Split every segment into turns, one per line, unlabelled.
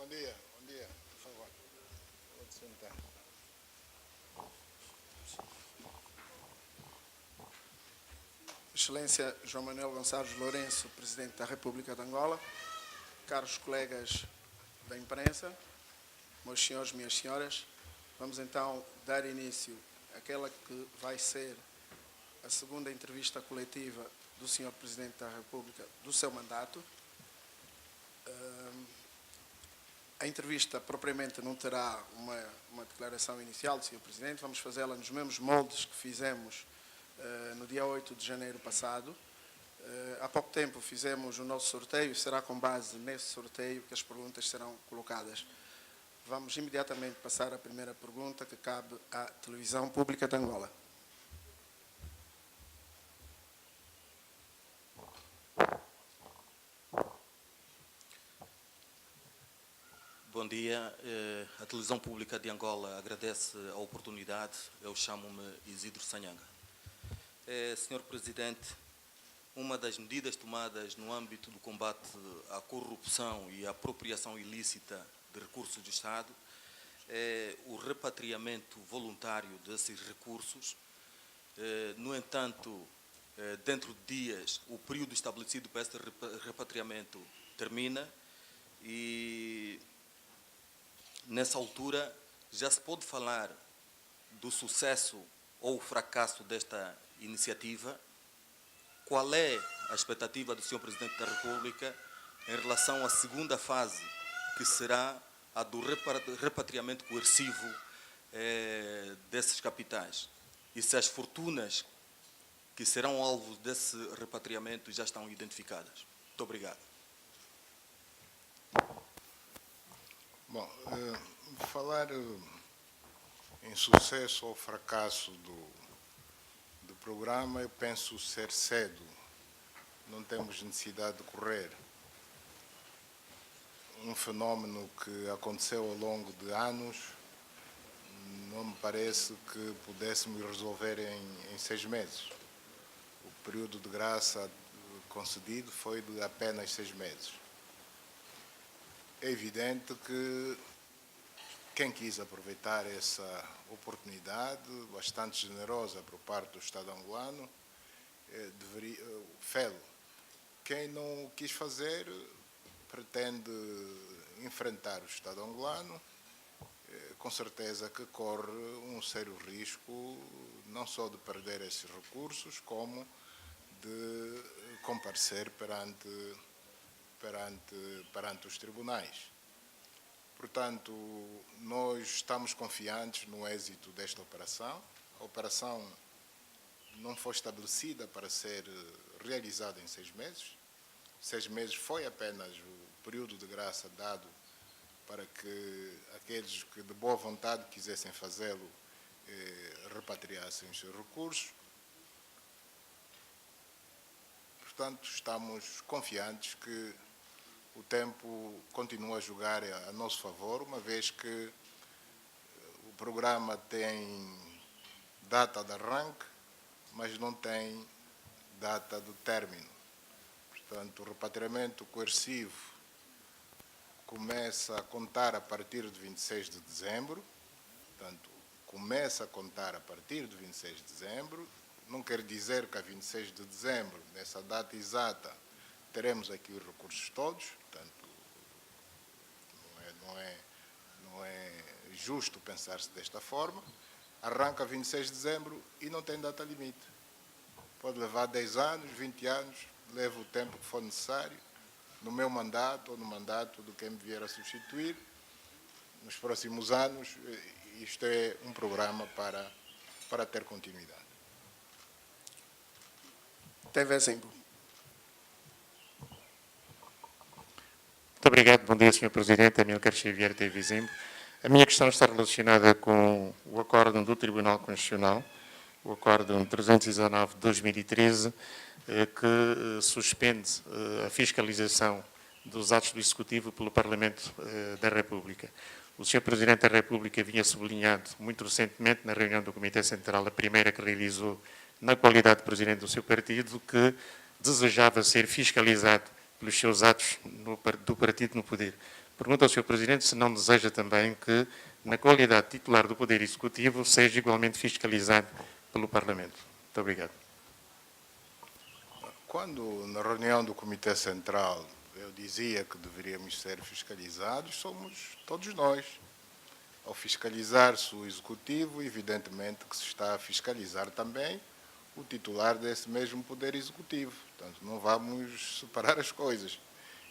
Bom dia, por favor. Pode sentar. Excelência João Manuel Gonçalves Lourenço, Presidente da República de Angola, caros colegas da imprensa, meus senhores, minhas senhoras, vamos então dar início àquela que vai ser a segunda entrevista coletiva do Sr. Presidente da República do seu mandato. A entrevista propriamente não terá uma declaração inicial do Sr. Presidente, vamos fazê-la nos mesmos moldes que fizemos no dia 8 de janeiro passado. Há pouco tempo fizemos o nosso sorteio e será com base nesse sorteio que as perguntas serão colocadas. Vamos imediatamente passar à primeira pergunta, que cabe à Televisão Pública de Angola.
Bom dia. A Televisão Pública de Angola agradece a oportunidade. Eu chamo-me Isidro Sanhanga. Senhor Presidente, uma das medidas tomadas no âmbito do combate à corrupção e à apropriação ilícita de recursos do Estado é o repatriamento voluntário desses recursos. No entanto, dentro de dias, o período estabelecido para este repatriamento termina e, nessa altura, já se pode falar do sucesso ou fracasso desta iniciativa. Qual é a expectativa do Sr. Presidente da República em relação à segunda fase, que será a do repatriamento coercivo desses capitais? E se as fortunas que serão alvos desse repatriamento já estão identificadas? Muito obrigado.
Bom, falar em sucesso ou fracasso do programa, eu penso ser cedo. Não temos necessidade de correr. Um fenómeno que aconteceu ao longo de anos, não me parece que pudéssemos resolver em 6 meses. O período de graça concedido foi de apenas 6 meses. É evidente que quem quis aproveitar essa oportunidade, bastante generosa por parte do Estado angolano, deveria fê-lo. Quem não quis fazer, pretende enfrentar o Estado angolano, com certeza que corre um sério risco, não só de perder esses recursos, como de comparecer perante os tribunais. Portanto, nós estamos confiantes no êxito desta operação. A operação não foi estabelecida para ser realizada em 6 meses. 6 meses foi apenas o período de graça dado para que aqueles que de boa vontade quisessem fazê-lo repatriassem os seus recursos. Portanto, estamos confiantes que o tempo continua a jogar a nosso favor, uma vez que o programa tem data de arranque, mas não tem data de término. Portanto, o repatriamento coercivo começa a contar a partir de 26 de dezembro. Portanto, começa a contar a partir de 26 de dezembro. Não quer dizer que a 26 de dezembro, nessa data exata, teremos aqui os recursos todos. Portanto, não é justo pensar-se desta forma. Arranca 26 de dezembro e não tem data limite. Pode levar 10 anos, 20 anos, leva o tempo que for necessário, no meu mandato ou no mandato de quem me vier a substituir. Nos próximos anos, isto é um programa para ter continuidade.
TV Zimbo.
Muito obrigado. Bom dia, Sr. Presidente. Amílcar Xavier, TV Zimbo. A minha questão está relacionada com o acórdão do Tribunal Constitucional, o acórdão 319 de 2013, que suspende a fiscalização dos atos do Executivo pelo Parlamento da República. O Sr. Presidente da República vinha sublinhando muito recentemente na reunião do Comitê Central, a primeira que realizou na qualidade de Presidente do seu partido, que desejava ser fiscalizado pelos seus atos do partido no poder. Pergunto ao Sr. Presidente se não deseja também que, na qualidade de titular do Poder Executivo, seja igualmente fiscalizado pelo Parlamento. Muito obrigado.
Quando, na reunião do Comitê Central, eu dizia que deveríamos ser fiscalizados, somos todos nós. Ao fiscalizar-se o Executivo, evidentemente que se está a fiscalizar também o titular desse mesmo Poder Executivo. Portanto, não vamos separar as coisas.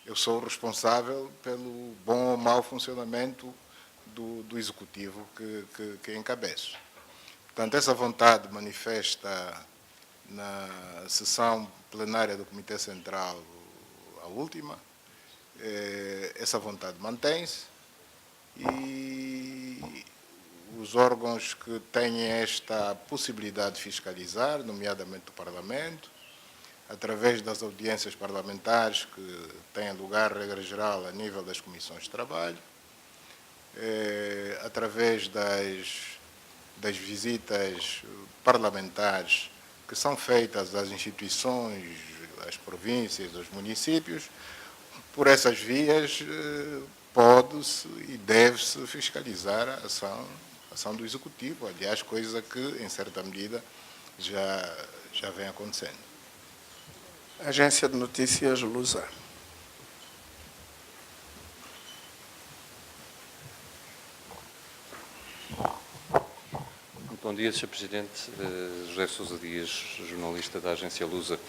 Eu sou o responsável pelo bom ou mau funcionamento do Executivo que encabeço. Portanto, essa vontade manifesta na sessão plenária do Comitê Central, a última, essa vontade mantém-se e os órgãos que têm esta possibilidade de fiscalizar, nomeadamente o Parlamento, através das audiências parlamentares que têm lugar, regra geral, a nível das comissões de trabalho, através das visitas parlamentares que são feitas às instituições, às províncias, aos municípios, por essas vias pode-se e deve-se fiscalizar a ação do Executivo, aliás, coisa que, em certa medida, já vem acontecendo.
Agência de Notícias Lusa.
Bom dia, Sr. Presidente. José Sousa Dias, jornalista da Agência Lusa.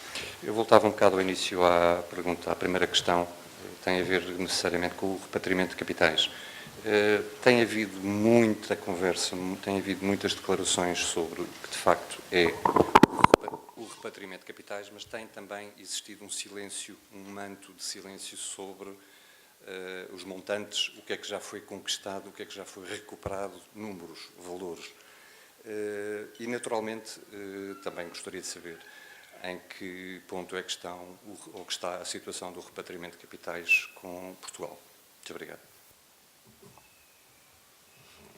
Eu voltava um bocado ao início à pergunta, à primeira questão, tem a ver necessariamente com o repatriamento de capitais. Tem havido muita conversa, tem havido muitas declarações sobre o que de facto é o repatriamento de capitais, mas tem também existido um silêncio, um manto de silêncio sobre os montantes, o que é que já foi conquistado, o que é que já foi recuperado, números, valores. E, naturalmente, também gostaria de saber em que ponto é que está a situação do repatriamento de capitais com Portugal. Muito obrigado.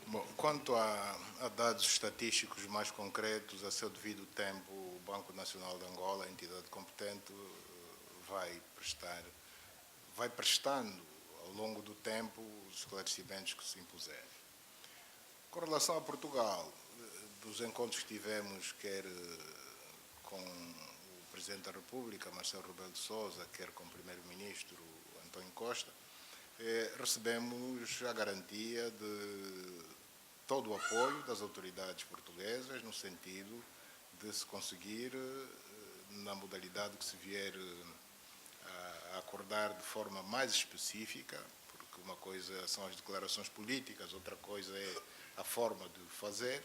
Bom, quanto a dados estatísticos mais concretos, a seu devido tempo, o Banco Nacional de Angola, a entidade competente, vai prestando ao longo do tempo os esclarecimentos que se impuserem. Com relação a Portugal, dos encontros que tivemos, quer com o Presidente da República, Marcelo Rebelo de Sousa, quer com o Primeiro-Ministro, António Costa, recebemos a garantia de todo o apoio das autoridades portuguesas no sentido de se conseguir, na modalidade que se vier a acordar de forma mais específica, porque uma coisa são as declarações políticas, outra coisa é a forma de fazer.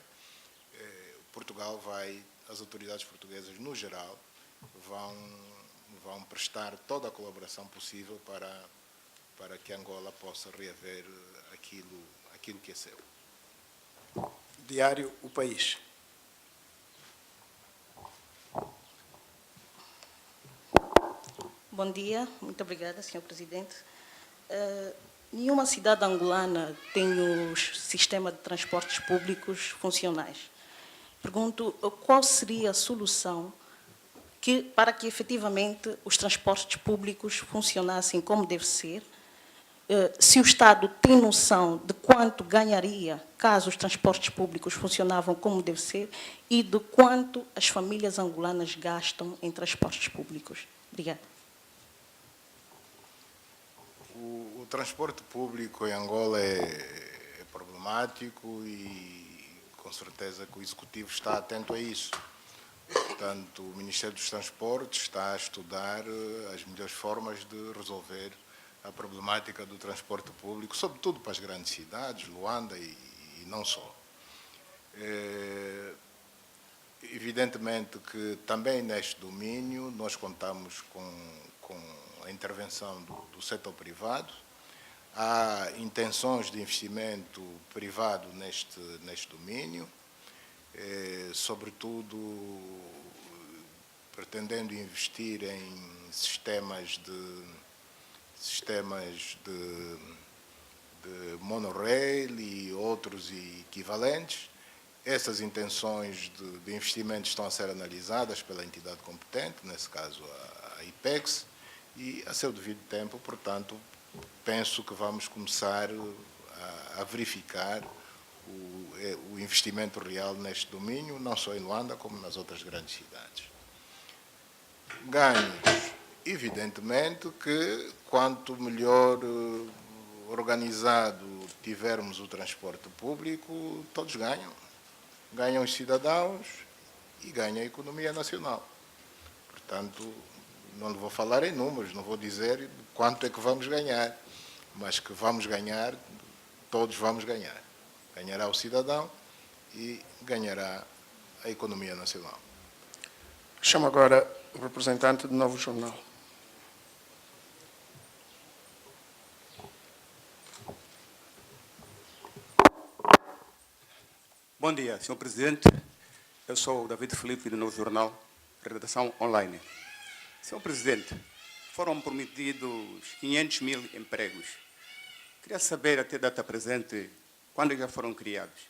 Portugal as autoridades portuguesas, no geral, vão prestar toda a colaboração possível para que Angola possa reaver aquilo que é seu.
Diário O País.
Bom dia, muito obrigada, Sr. Presidente. Nenhuma cidade angolana tem o sistema de transportes públicos funcionais. Pergunto qual seria a solução para que efetivamente os transportes públicos funcionassem como deve ser, se o Estado tem noção de quanto ganharia caso os transportes públicos funcionavam como deve ser e de quanto as famílias angolanas gastam em transportes públicos. Obrigada.
O transporte público em Angola é problemático e com certeza que o Executivo está atento a isso. Portanto, o Ministério dos Transportes está a estudar as melhores formas de resolver a problemática do transporte público, sobretudo para as grandes cidades, Luanda e não só. Evidentemente que também neste domínio nós contamos com a intervenção do setor privado. Há intenções de investimento privado neste domínio, sobretudo pretendendo investir em sistemas de monorail e outros equivalentes. Essas intenções de investimento estão a ser analisadas pela entidade competente, nesse caso a IPEX, E, a seu devido tempo, portanto, penso que vamos começar a verificar o investimento real neste domínio, não só em Luanda, como nas outras grandes cidades. Ganhos, evidentemente que quanto melhor organizado tivermos o transporte público, todos ganham. Ganham os cidadãos e ganha a economia nacional. Portanto, não vou falar em números, não vou dizer quanto é que vamos ganhar, mas que vamos ganhar, todos vamos ganhar. Ganhará o cidadão e ganhará a economia nacional.
Chamo agora o representante do Novo Jornal.
Bom dia, Sr. Presidente. Eu sou o David Felipe, do Novo Jornal, redação online. Sr. Presidente, foram prometidos 500 mil empregos. Queria saber, até data presente, quando já foram criados.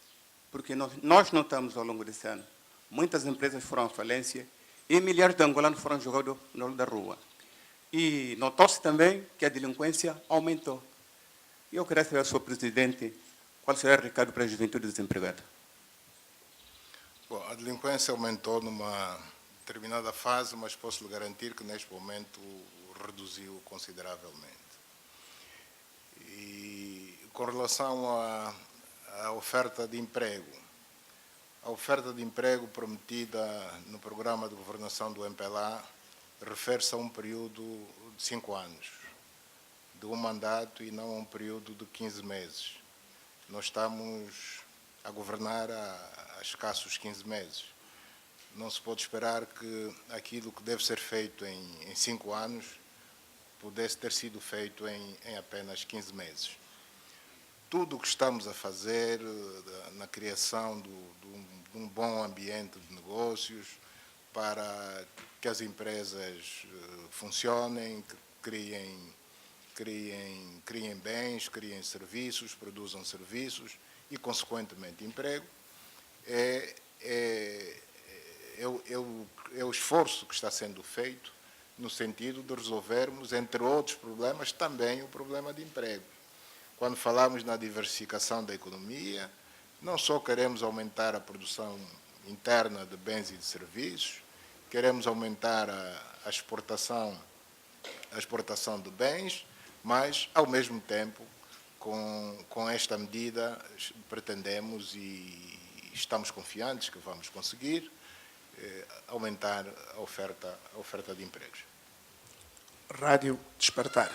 Porque nós notamos ao longo desse ano, muitas empresas foram à falência e milhares de angolanos foram jogados no olho da rua. E notou-se também que a delinquência aumentou. E eu queria saber, Sr. Presidente, qual será o recado para a juventude desempregada?
Bom, a delinquência aumentou numa determinada fase, mas posso lhe garantir que neste momento reduziu consideravelmente. E com relação à oferta de emprego, a oferta de emprego prometida no programa de governação do MPLA refere-se a um período de 5 anos, de um mandato e não a um período de 15 meses. Nós estamos a governar há escassos 15 meses. Não se pode esperar que aquilo que deve ser feito em 5 anos pudesse ter sido feito em apenas 15 meses. Tudo o que estamos a fazer na criação de um bom ambiente de negócios para que as empresas funcionem, que criem bens, criem serviços, produzam serviços e, consequentemente, emprego, é o esforço que está sendo feito no sentido de resolvermos, entre outros problemas, também o problema de emprego. Quando falamos na diversificação da economia, não só queremos aumentar a produção interna de bens e de serviços, queremos aumentar a exportação de bens, mas, ao mesmo tempo, com esta medida, pretendemos e estamos confiantes que vamos conseguir aumentar a oferta de empregos.
Rádio Despertar.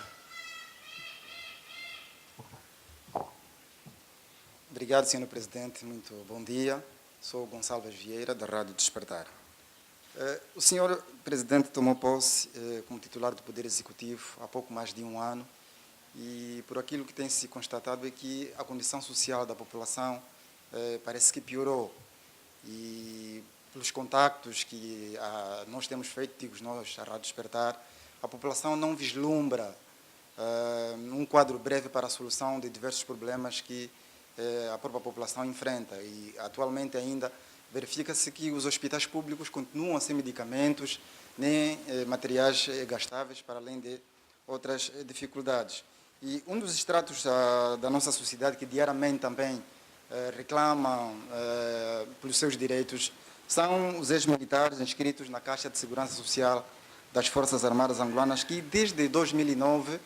Obrigado, Sr. Presidente. Muito bom dia. Sou Gonçalves Vieira, da Rádio Despertar. O Sr. Presidente tomou posse como titular do Poder Executivo há pouco mais de um ano e, por aquilo que tem se constatado, é que a condição social da população parece que piorou. E, pelos contactos que nós temos feito, digo nós, a Rádio Despertar, a população não vislumbra um quadro breve para a solução de diversos problemas que a própria população enfrenta. E, atualmente, ainda verifica-se que os hospitais públicos continuam sem medicamentos nem materiais gastáveis, para além de outras dificuldades. E um dos estratos da nossa sociedade que diariamente também reclamam pelos seus direitos são os ex-militares inscritos na Caixa de Segurança Social das Forças Armadas Angolanas, que desde 2009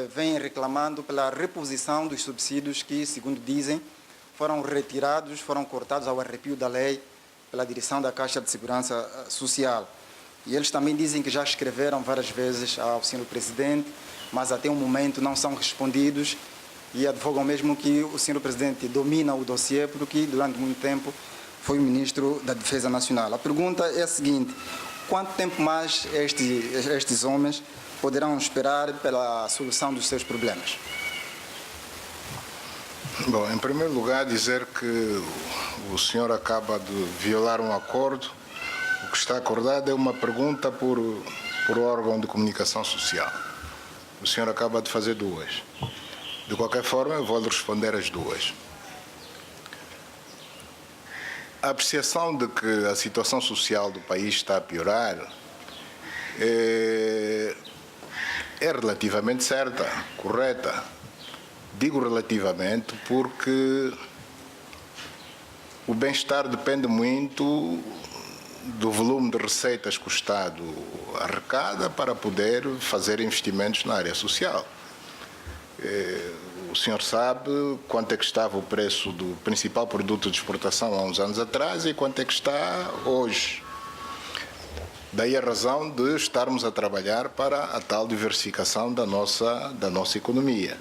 vêm reclamando pela reposição dos subsídios que, segundo dizem, foram retirados, foram cortados ao arrepio da lei pela direção da Caixa de Segurança Social. E eles também dizem que já escreveram várias vezes ao Sr. Presidente, mas até o momento não são respondidos e advogam mesmo que o Sr. Presidente domina o dossiê, porque durante muito tempo foi o Ministro da Defesa Nacional. A pergunta é a seguinte: quanto tempo mais estes homens poderão esperar pela solução dos seus problemas?
Bom, em primeiro lugar, dizer que o senhor acaba de violar um acordo. O que está acordado é uma pergunta por órgão de comunicação social. O senhor acaba de fazer duas. De qualquer forma, eu vou lhe responder as duas. A apreciação de que a situação social do país está a piorar é relativamente certa, correta. Digo relativamente porque o bem-estar depende muito do volume de receitas que o Estado arrecada para poder fazer investimentos na área social. O senhor sabe quanto é que estava o preço do principal produto de exportação há uns anos atrás e quanto é que está hoje. Daí a razão de estarmos a trabalhar para a tal diversificação da nossa economia.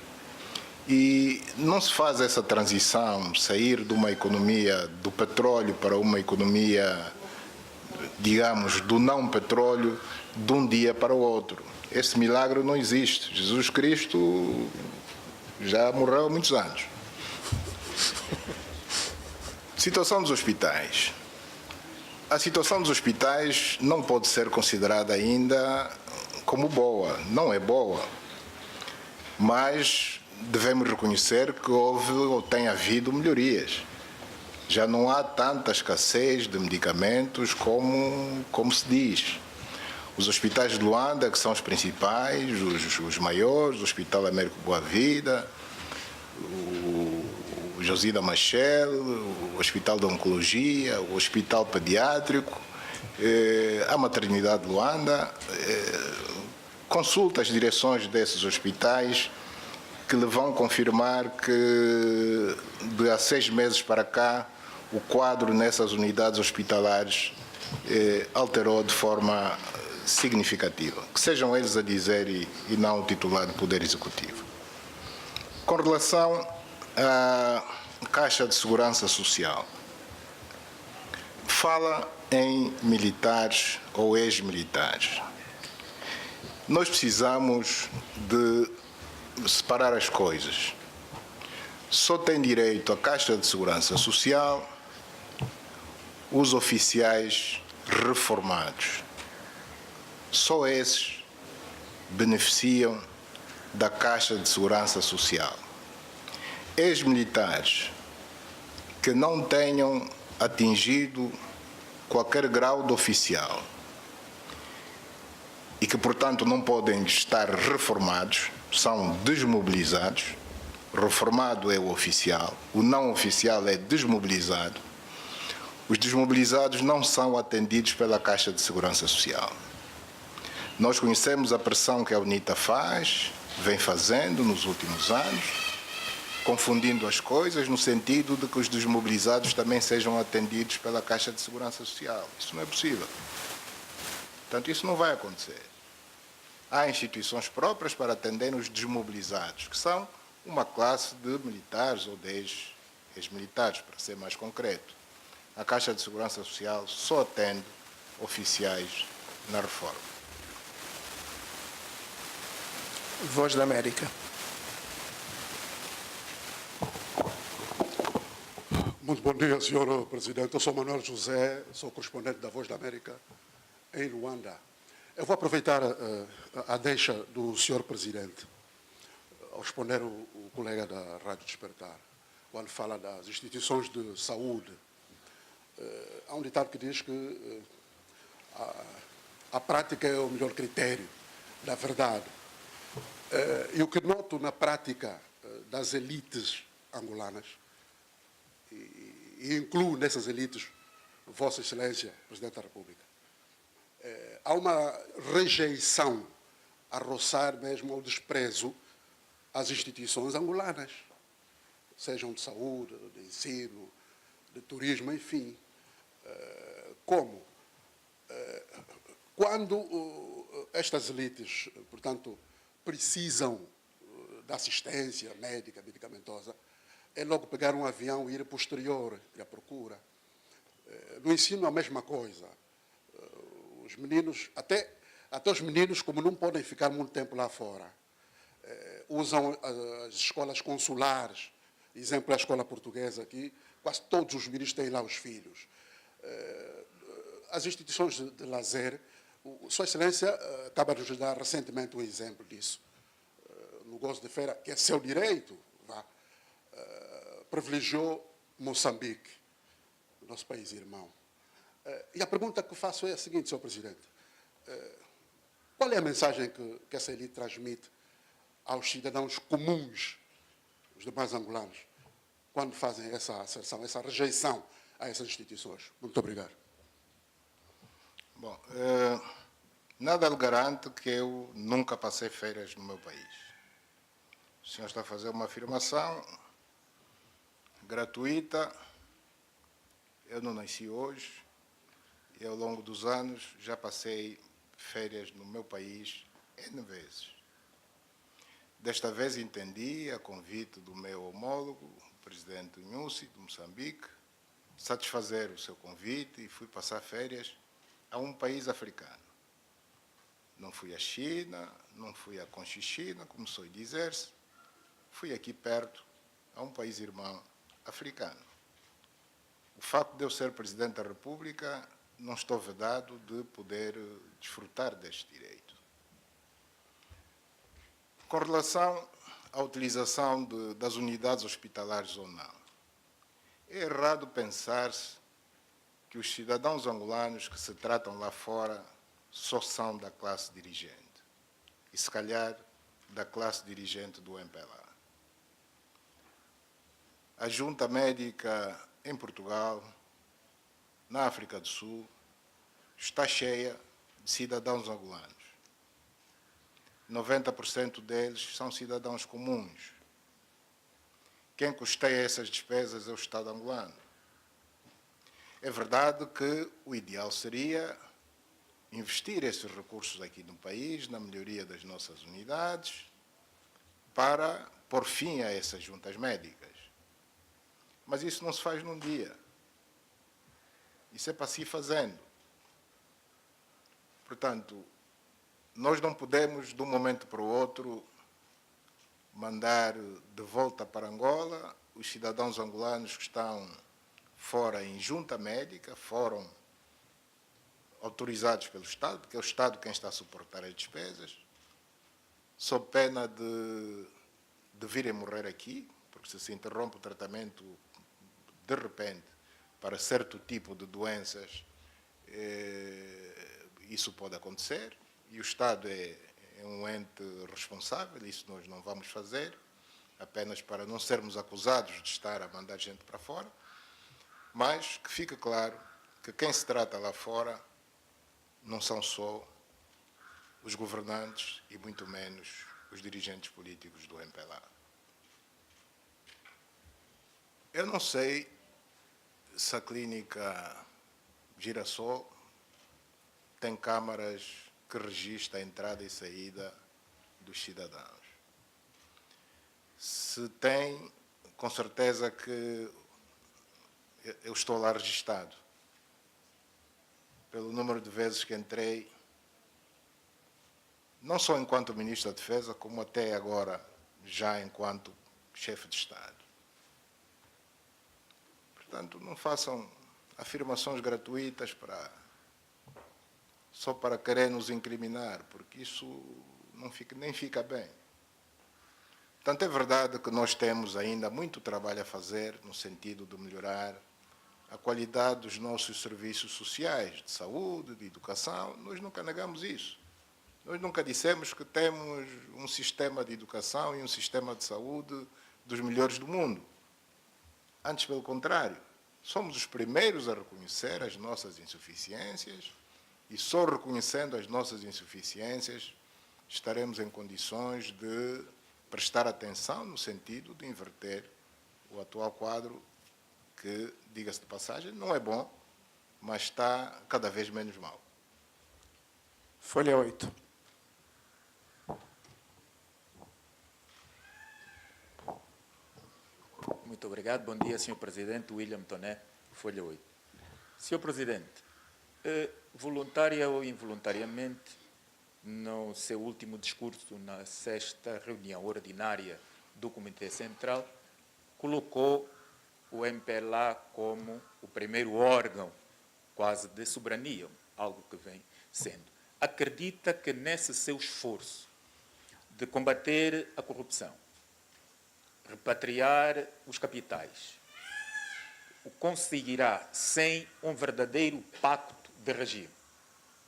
E não se faz essa transição, sair de uma economia do petróleo para uma economia, digamos, do não petróleo, de um dia para o outro. Esse milagre não existe. Jesus Cristo já morreu há muitos anos. Situação dos hospitais. A situação dos hospitais não pode ser considerada ainda como boa. Não é boa. Mas devemos reconhecer que houve ou tem havido melhorias. Já não há tanta escassez de medicamentos como se diz. Os hospitais de Luanda, que são os principais, os maiores, o Hospital Américo Boa Vida, o Josida Machel, o Hospital de Oncologia, o Hospital Pediátrico, a Maternidade de Luanda, consulta as direções desses hospitais que lhe vão confirmar que de há 6 meses para cá o quadro nessas unidades hospitalares alterou de forma significativa. Que sejam eles a dizer e não o titular do Poder Executivo. Com relação à Caixa de Segurança Social, fala em militares ou ex-militares. Nós precisamos de separar as coisas. Só tem direito à Caixa de Segurança Social os oficiais reformados. Só esses beneficiam da Caixa de Segurança Social. Ex-militares que não tenham atingido qualquer grau de oficial e que, portanto, não podem estar reformados, são desmobilizados. Reformado é o oficial, o não oficial é desmobilizado. Os desmobilizados não são atendidos pela Caixa de Segurança Social. Nós conhecemos a pressão que a UNITA vem fazendo nos últimos anos, confundindo as coisas no sentido de que os desmobilizados também sejam atendidos pela Caixa de Segurança Social. Isso não é possível. Portanto, isso não vai acontecer. Há instituições próprias para atender os desmobilizados, que são uma classe de militares ou de ex-militares, para ser mais concreto. A Caixa de Segurança Social só atende oficiais na reforma.
Voz da América.
Muito bom dia, senhor presidente. Eu sou Manuel José, sou correspondente da Voz da América em Luanda. Eu vou aproveitar a deixa do senhor presidente ao responder o colega da Rádio Despertar, quando fala das instituições de saúde. Há um ditado que diz que a prática é o melhor critério da verdade. E o que noto na prática das elites angolanas, e incluo nessas elites Vossa Excelência, Presidente da República, há uma rejeição a roçar mesmo ao desprezo às instituições angolanas, sejam de saúde, de ensino, de turismo, enfim. Como? Quando estas elites, portanto, precisam da assistência médica, medicamentosa, é logo pegar um avião e ir para o exterior, ir à procura. No ensino, a mesma coisa. Os meninos, até os meninos, como não podem ficar muito tempo lá fora, usam as escolas consulares, exemplo, a escola portuguesa aqui, quase todos os meninos têm lá os filhos. As instituições de lazer, Sua Excelência acaba de nos dar recentemente um exemplo disso. No Gozo de Feira, que é seu direito, privilegiou Moçambique, nosso país irmão. E a pergunta que faço é a seguinte, Sr. Presidente. Qual é a mensagem que essa elite transmite aos cidadãos comuns, os demais angolanos, quando fazem essa asserção, essa rejeição a essas instituições? Muito obrigado.
Bom, nada lhe garante que eu nunca passei férias no meu país. O senhor está a fazer uma afirmação gratuita. Eu não nasci hoje e ao longo dos anos já passei férias no meu país N vezes. Desta vez entendi a convite do meu homólogo, o presidente Nyusi, de Moçambique, satisfazer o seu convite e fui passar férias a um país africano. Não fui à China, não fui à Conchichina, como soe dizer-se, fui aqui perto, a um país irmão africano. O facto de eu ser Presidente da República, não estou vedado de poder desfrutar deste direito. Com relação à utilização das unidades hospitalares ou não, é errado pensar-se que os cidadãos angolanos que se tratam lá fora só são da classe dirigente. E, se calhar, da classe dirigente do MPLA. A junta médica em Portugal, na África do Sul, está cheia de cidadãos angolanos. 90% deles são cidadãos comuns. Quem custeia essas despesas é o Estado angolano. É verdade que o ideal seria investir esses recursos aqui no país, na melhoria das nossas unidades, para pôr fim a essas juntas médicas. Mas isso não se faz num dia. Isso é para se ir fazendo. Portanto, nós não podemos, de um momento para o outro, mandar de volta para Angola os cidadãos angolanos que estão fora em junta médica, foram autorizados pelo Estado, porque é o Estado quem está a suportar as despesas, sob pena de virem morrer aqui, porque se interrompe o tratamento de repente para certo tipo de doenças, isso pode acontecer, e o Estado é um ente responsável, isso nós não vamos fazer, apenas para não sermos acusados de estar a mandar gente para fora, mas que fique claro que quem se trata lá fora não são só os governantes e muito menos os dirigentes políticos do MPLA. Eu não sei se a clínica Girassol tem câmaras que registram a entrada e saída dos cidadãos. Se tem, com certeza que eu estou lá registado. Pelo número de vezes que entrei, não só enquanto Ministro da Defesa, como até agora, já enquanto chefe de Estado. Portanto, não façam afirmações gratuitas só para querer nos incriminar, porque isso nem fica bem. Portanto, é verdade que nós temos ainda muito trabalho a fazer no sentido de melhorar a qualidade dos nossos serviços sociais, de saúde, de educação. Nós nunca negamos isso. Nós nunca dissemos que temos um sistema de educação e um sistema de saúde dos melhores do mundo. Antes, pelo contrário, somos os primeiros a reconhecer as nossas insuficiências e só reconhecendo as nossas insuficiências estaremos em condições de prestar atenção no sentido de inverter o atual quadro que, diga-se de passagem, não é bom, mas está cada vez menos mal.
Folha 8.
Muito obrigado. Bom dia, Sr. Presidente. William Toné, Folha 8. Sr. Presidente, voluntária ou involuntariamente, no seu último discurso na 6ª reunião ordinária do Comitê Central, colocou o MPLA como o primeiro órgão quase de soberania, algo que vem sendo. Acredita que nesse seu esforço de combater a corrupção, repatriar os capitais, o conseguirá sem um verdadeiro pacto de regime?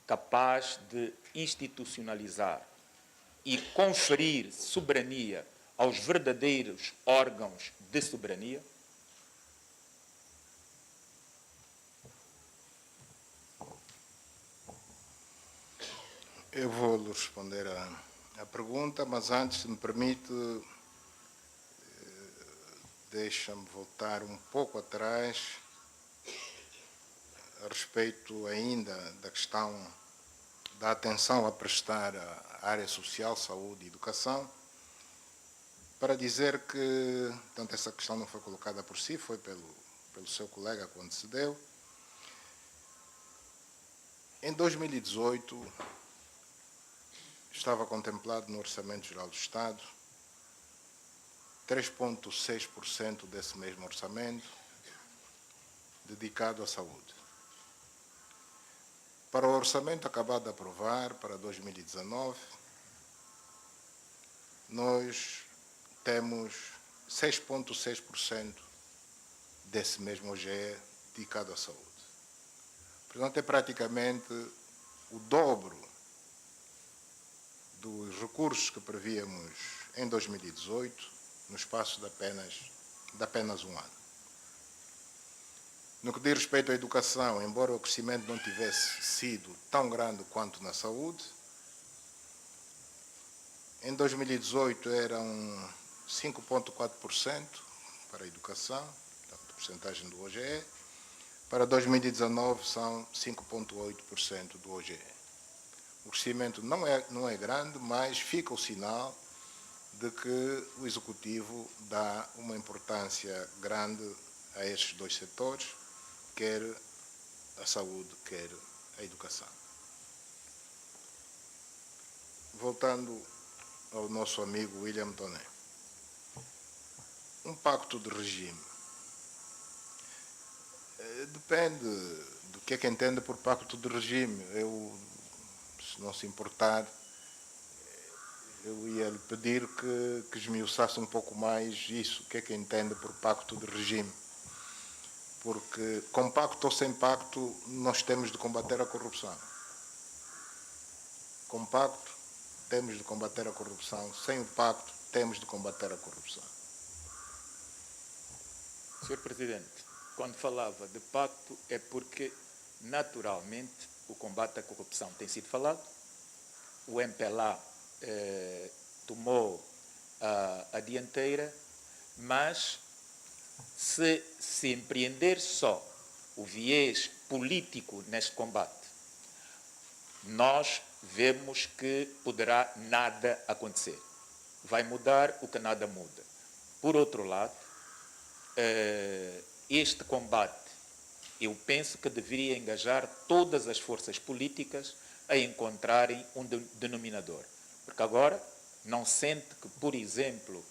capaz de institucionalizar e conferir soberania aos verdadeiros órgãos de soberania?
Eu vou lhe responder à pergunta, mas antes, se me permite, deixa-me voltar um pouco atrás a respeito ainda da questão da atenção a prestar à área social, saúde e educação, para dizer que, tanto essa questão não foi colocada por si, foi pelo seu colega quando se deu. Em 2018, estava contemplado no Orçamento Geral do Estado 3,6% desse mesmo orçamento dedicado à saúde. Para o orçamento acabado de aprovar, para 2019, nós temos 6,6% desse mesmo OGE dedicado à saúde. Portanto, é praticamente o dobro dos recursos que prevíamos em 2018, no espaço de apenas um ano. No que diz respeito à educação, embora o crescimento não tivesse sido tão grande quanto na saúde, em 2018 eram 5,4% para a educação, a porcentagem do OGE, para 2019 são 5,8% do OGE. O crescimento não é grande, mas fica o sinal de que o Executivo dá uma importância grande a estes dois setores, quer a saúde, quer a educação. Voltando ao nosso amigo William Toné. Um pacto de regime. Depende do que é que entende por pacto de regime. Eu, se não se importar, eu ia lhe pedir que esmiuçasse um pouco mais isso, o que é que entende por pacto de regime. Porque, com pacto ou sem pacto, nós temos de combater a corrupção. Com pacto, temos de combater a corrupção. Sem o pacto, temos de combater a corrupção.
Senhor Presidente, quando falava de pacto é porque, naturalmente, o combate à corrupção tem sido falado. O MPLA tomou a dianteira, mas se empreender só o viés político neste combate, nós vemos que poderá nada acontecer. Vai mudar o que nada muda. Por outro lado, este combate, eu penso que deveria engajar todas as forças políticas a encontrarem um denominador. Porque agora não sente que, por exemplo,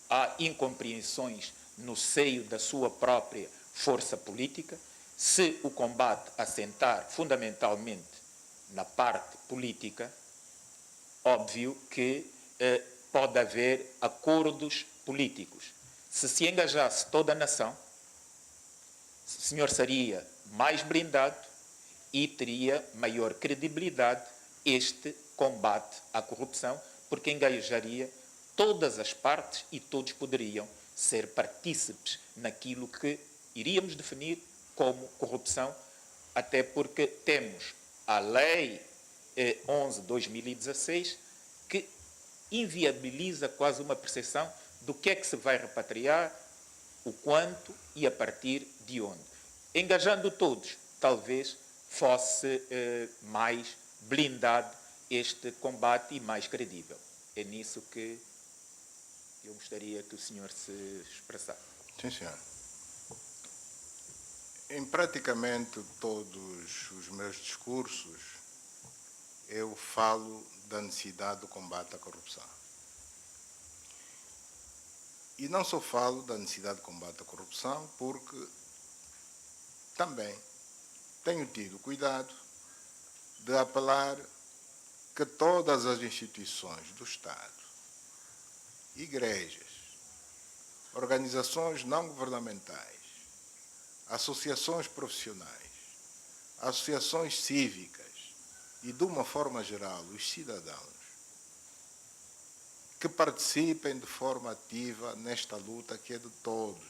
há incompreensões no seio da sua própria força política. Se o combate assentar fundamentalmente na parte política, óbvio que pode haver acordos políticos. Se engajasse toda a nação, o senhor seria mais blindado e teria maior credibilidade este combate à corrupção, porque engajaria todas as partes e todos poderiam ser partícipes naquilo que iríamos definir como corrupção, até porque temos a Lei 11/2016 que inviabiliza quase uma percepção do que é que se vai repatriar, o quanto e a partir de onde. Engajando todos, talvez fosse mais blindado este combate e mais credível. É nisso que eu gostaria que o senhor se expressasse.
Sim, senhor. Em praticamente todos os meus discursos, eu falo da necessidade do combate à corrupção. E não só falo da necessidade de combate à corrupção, porque também tenho tido cuidado de apelar que todas as instituições do Estado, igrejas, organizações não governamentais, associações profissionais, associações cívicas, e, de uma forma geral, os cidadãos que participem de forma ativa nesta luta que é de todos.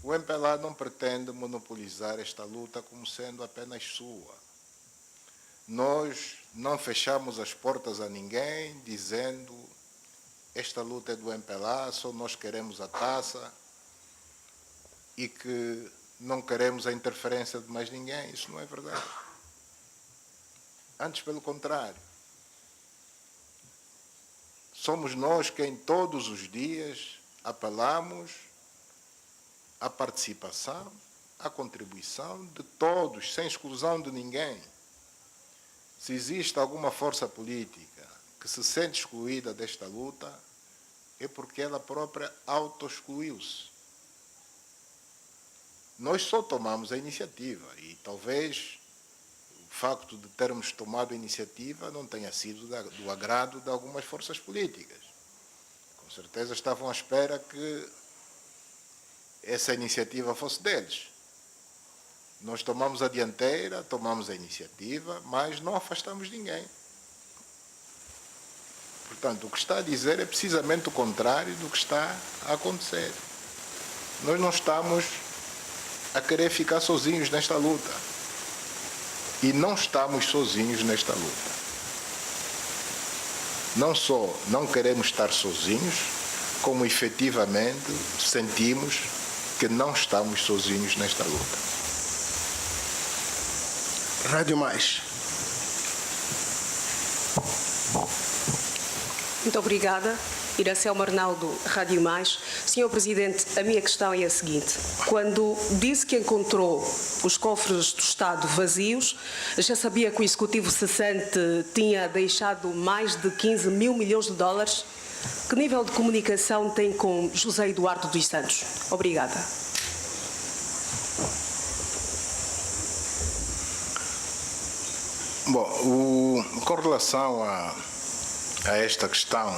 O MPLA não pretende monopolizar esta luta como sendo apenas sua. Nós não fechamos as portas a ninguém dizendo esta luta é do MPLA, só nós queremos a taça e que não queremos a interferência de mais ninguém. Isso não é verdade. Antes, pelo contrário. Somos nós quem todos os dias apelamos à participação, à contribuição de todos, sem exclusão de ninguém. Se existe alguma força política que se sente excluída desta luta, é porque ela própria auto-excluiu-se. Nós só tomamos a iniciativa e talvez o facto de termos tomado a iniciativa não tenha sido do agrado de algumas forças políticas. Com certeza estavam à espera que essa iniciativa fosse deles. Nós tomamos a dianteira, tomamos a iniciativa, mas não afastamos ninguém. Portanto, o que está a dizer é precisamente o contrário do que está a acontecer. Nós não estamos a querer ficar sozinhos nesta luta. E não estamos sozinhos nesta luta. Não só não queremos estar sozinhos, como efetivamente sentimos que não estamos sozinhos nesta luta.
Rádio Mais.
Muito obrigada. Iracelma Arnaldo, Rádio Mais. Senhor Presidente, a minha questão é a seguinte. Quando disse que encontrou os cofres do Estado vazios, já sabia que o Executivo cessante tinha deixado mais de 15 mil milhões de dólares? Que nível de comunicação tem com José Eduardo dos Santos? Obrigada.
Bom, com relação a esta questão,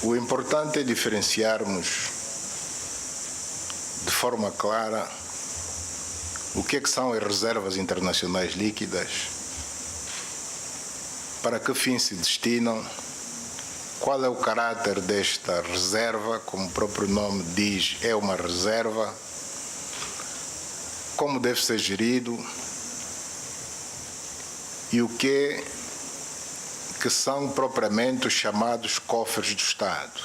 o importante é diferenciarmos de forma clara o que é que são as reservas internacionais líquidas, para que fim se destinam, qual é o caráter desta reserva, como o próprio nome diz, é uma reserva, como deve ser gerido e o que são propriamente os chamados cofres do Estado.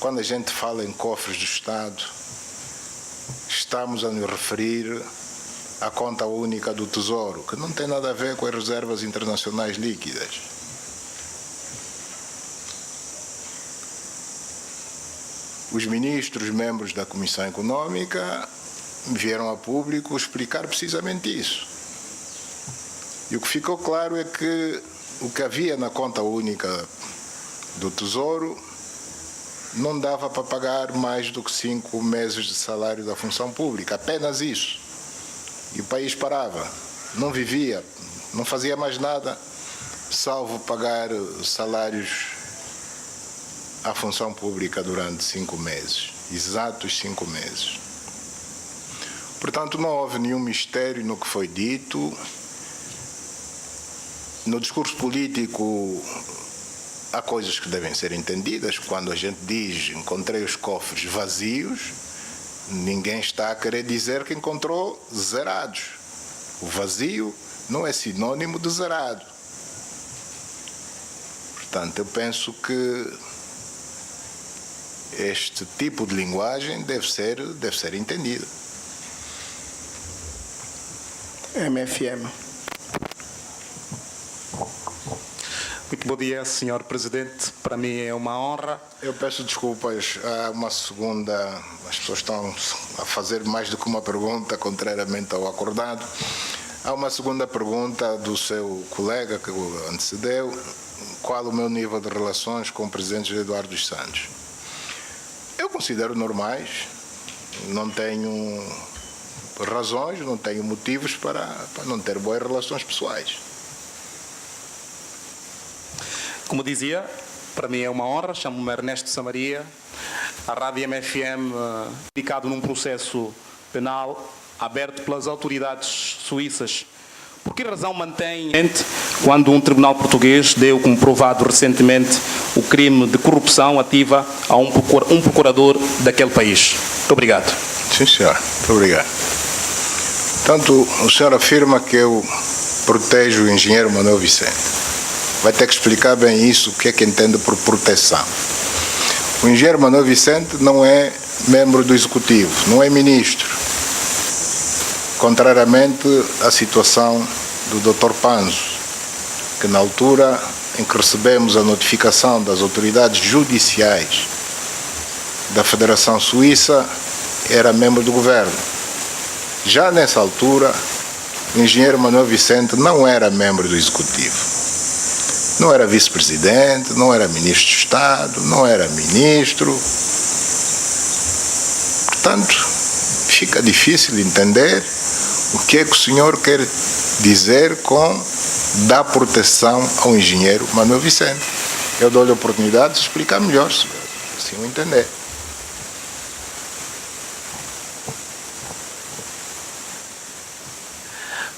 Quando a gente fala em cofres do Estado, estamos a nos referir à conta única do Tesouro, que não tem nada a ver com as reservas internacionais líquidas. Os ministros, membros da Comissão Econômica, vieram a público explicar precisamente isso. E o que ficou claro é que o que havia na conta única do Tesouro não dava para pagar mais do que 5 meses de salário da função pública, apenas isso. E o país parava, não vivia, não fazia mais nada, salvo pagar salários à função pública durante 5 meses, exatos 5 meses. Portanto, não houve nenhum mistério no que foi dito. No discurso político, há coisas que devem ser entendidas. Quando a gente diz encontrei os cofres vazios, ninguém está a querer dizer que encontrou zerados. O vazio não é sinônimo de zerado. Portanto, eu penso que este tipo de linguagem deve ser entendido.
MFM.
Muito bom dia, Sr. Presidente. Para mim é uma honra.
Eu peço desculpas, há uma segunda, as pessoas estão a fazer mais do que uma pergunta, contrariamente ao acordado. Há uma segunda pergunta do seu colega que o antecedeu, qual o meu nível de relações com o Presidente José Eduardo dos Santos. Eu considero normais, não tenho razões, não tenho motivos para não ter boas relações pessoais.
Como dizia, para mim é uma honra, chamo-me Ernesto Samaria, a Rádio MFM, indicado num processo penal aberto pelas autoridades suíças Por que razão mantém quando um tribunal português deu como provado recentemente o crime de corrupção ativa a um procurador daquele país? Muito obrigado.
Sim, senhor. Muito obrigado. Portanto, o senhor afirma que eu protejo o engenheiro Manuel Vicente. Vai ter que explicar bem isso, o que é que entende por proteção. O engenheiro Manuel Vicente não é membro do Executivo, não é ministro. Contrariamente à situação do Dr. Panzo, que na altura em que recebemos a notificação das autoridades judiciais da Federação Suíça, era membro do governo. Já nessa altura, o engenheiro Manuel Vicente não era membro do Executivo. Não era vice-presidente, não era ministro de Estado, não era ministro. Portanto, fica difícil entender o que é que o senhor quer dizer com dar proteção ao engenheiro Manuel Vicente. Eu dou-lhe a oportunidade de explicar melhor, se assim eu entender.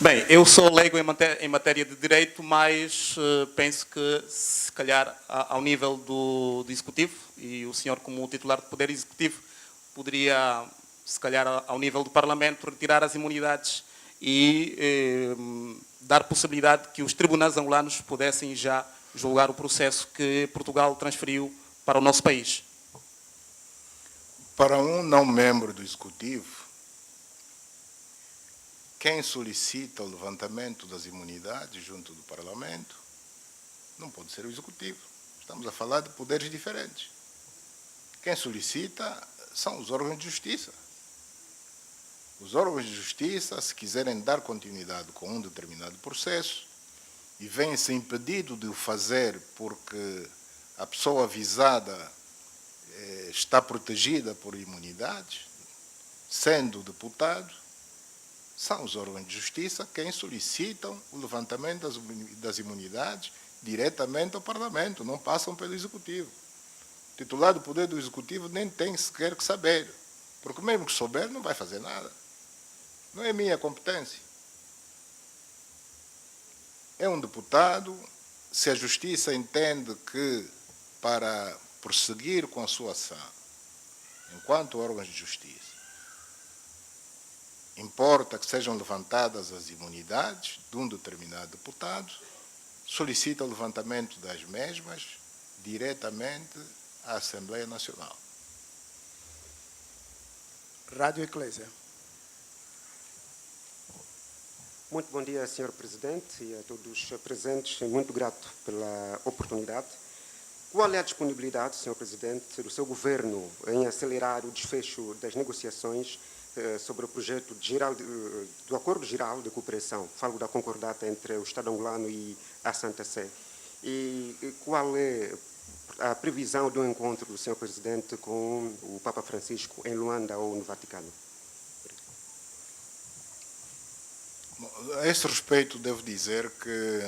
Bem, eu sou leigo em matéria de direito, mas penso que, se calhar, ao nível do Executivo, e o senhor como titular do Poder Executivo, poderia, se calhar, ao nível do Parlamento, retirar as imunidades e dar possibilidade que os tribunais angolanos pudessem já julgar o processo que Portugal transferiu para o nosso país.
Para um não membro do Executivo, quem solicita o levantamento das imunidades junto do Parlamento não pode ser o Executivo. Estamos a falar de poderes diferentes. Quem solicita são os órgãos de justiça. Os órgãos de justiça, se quiserem dar continuidade com um determinado processo e vêm-se impedido de o fazer porque a pessoa avisada está protegida por imunidades, sendo deputado, são os órgãos de justiça quem solicitam o levantamento das imunidades diretamente ao Parlamento, não passam pelo Executivo. O titular do Poder do Executivo nem tem sequer que saber, porque mesmo que souber não vai fazer nada. Não é minha competência. É um deputado, se a Justiça entende que para prosseguir com a sua ação, enquanto órgãos de justiça, importa que sejam levantadas as imunidades de um determinado deputado, solicita o levantamento das mesmas diretamente à Assembleia Nacional.
Rádio Eclésia.
Muito bom dia, Sr. Presidente, e a todos presentes. Muito grato pela oportunidade. Qual é a disponibilidade, Sr. Presidente, do seu governo em acelerar o desfecho das negociações sobre o projeto do Acordo Geral de Cooperação? Falo da concordata entre o Estado angolano e a Santa Sé. E qual é a previsão do encontro do Sr. Presidente com o Papa Francisco em Luanda ou no Vaticano?
A esse respeito, devo dizer que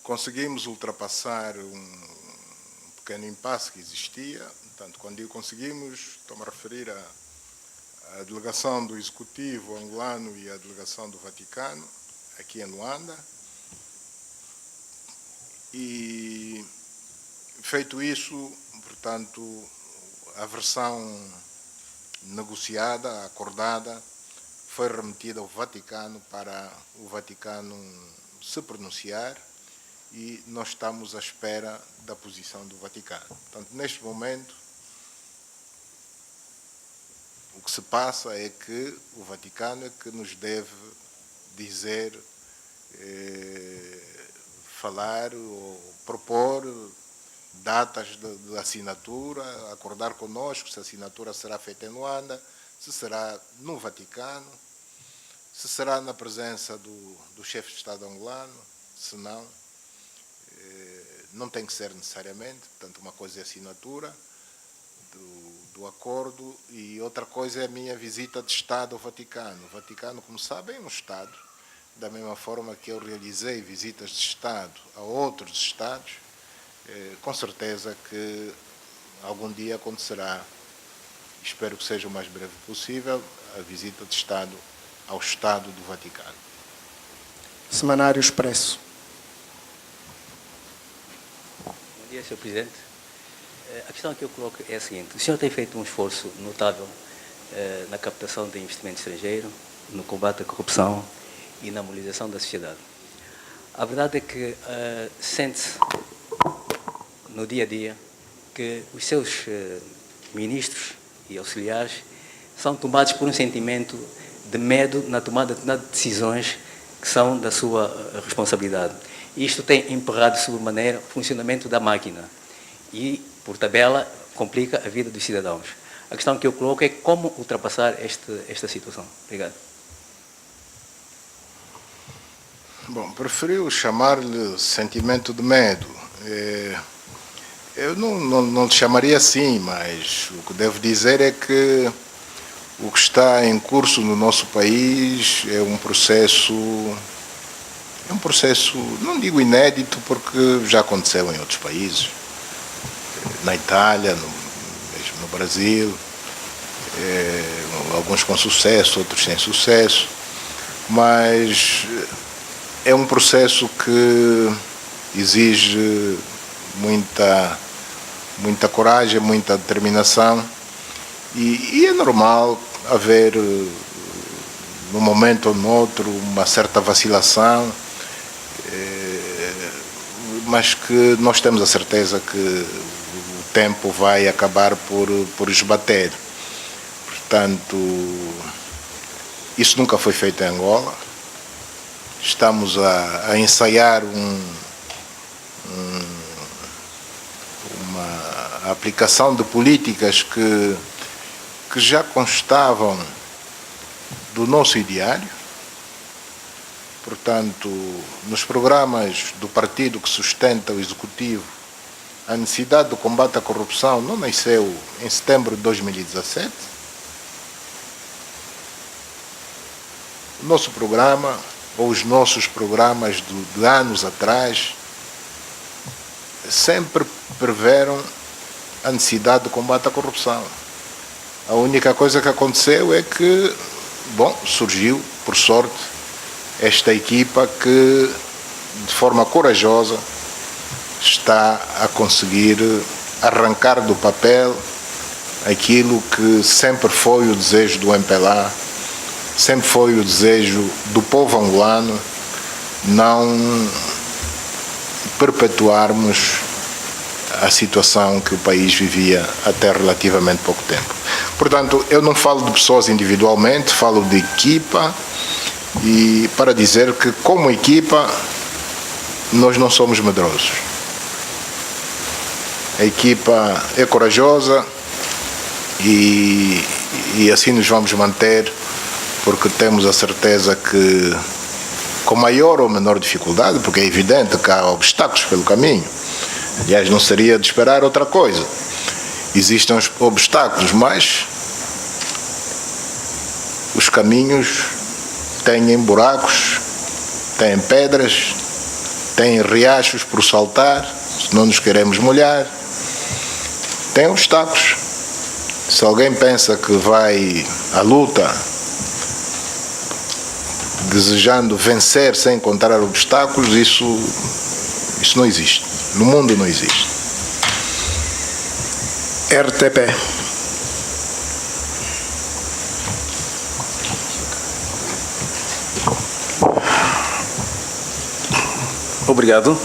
conseguimos ultrapassar um pequeno impasse que existia. Portanto, quando digo conseguimos, estou-me a referir à delegação do Executivo angolano e à delegação do Vaticano, aqui em Luanda. E, feito isso, portanto, a versão negociada, acordada, foi remetida ao Vaticano para o Vaticano se pronunciar e nós estamos à espera da posição do Vaticano. Portanto, neste momento, o que se passa é que o Vaticano é que nos deve dizer, falar ou propor datas de assinatura, acordar conosco se a assinatura será feita em Luanda, se será no Vaticano, se será na presença do chefe de Estado angolano, se não, não tem que ser necessariamente. Portanto, uma coisa é a assinatura do acordo e outra coisa é a minha visita de Estado ao Vaticano. O Vaticano, como sabem, é um Estado, da mesma forma que eu realizei visitas de Estado a outros Estados, com certeza que algum dia acontecerá, espero que seja o mais breve possível, a visita de Estado ao Estado do Vaticano.
Semanário Expresso.
Bom dia, Sr. Presidente. A questão que eu coloco é a seguinte. O senhor tem feito um esforço notável na captação de investimento estrangeiro, no combate à corrupção e na mobilização da sociedade. A verdade é que sente-se no dia a dia que os seus ministros e auxiliares são tomados por um sentimento de medo na tomada de decisões que são da sua responsabilidade. Isto tem emperrado, de sobremaneira, o funcionamento da máquina e, por tabela, complica a vida dos cidadãos. A questão que eu coloco é como ultrapassar esta situação. Obrigado.
Bom, preferiu chamar-lhe sentimento de medo. Eu não lhe chamaria assim, mas o que devo dizer é que o que está em curso no nosso país é um processo, não digo inédito, porque já aconteceu em outros países, na Itália, mesmo no Brasil, alguns com sucesso, outros sem sucesso, mas é um processo que exige muita coragem, muita determinação e é normal haver, num momento ou noutro, uma certa vacilação, mas que nós temos a certeza que o tempo vai acabar por esbater. Portanto, isso nunca foi feito em Angola. Estamos a ensaiar uma aplicação de políticas que já constavam do nosso ideário. Portanto, nos programas do partido que sustenta o Executivo, a necessidade do combate à corrupção não nasceu em setembro de 2017. O nosso programa, ou os nossos programas de anos atrás, sempre preveram a necessidade de combate à corrupção. A única coisa que aconteceu é que, surgiu, por sorte, esta equipa que, de forma corajosa, está a conseguir arrancar do papel aquilo que sempre foi o desejo do MPLA, sempre foi o desejo do povo angolano, não perpetuarmos a situação que o país vivia até relativamente pouco tempo. Portanto, eu não falo de pessoas individualmente, falo de equipa, e para dizer que, como equipa, nós não somos medrosos. A equipa é corajosa e assim nos vamos manter, porque temos a certeza que, com maior ou menor dificuldade, porque é evidente que há obstáculos pelo caminho, aliás, não seria de esperar outra coisa. Existem os obstáculos, mas os caminhos têm buracos, têm pedras, têm riachos por saltar, se não nos queremos molhar, têm obstáculos. Se alguém pensa que vai à luta desejando vencer sem encontrar obstáculos, isso não existe. No mundo não existe.
RTP.
Obrigado.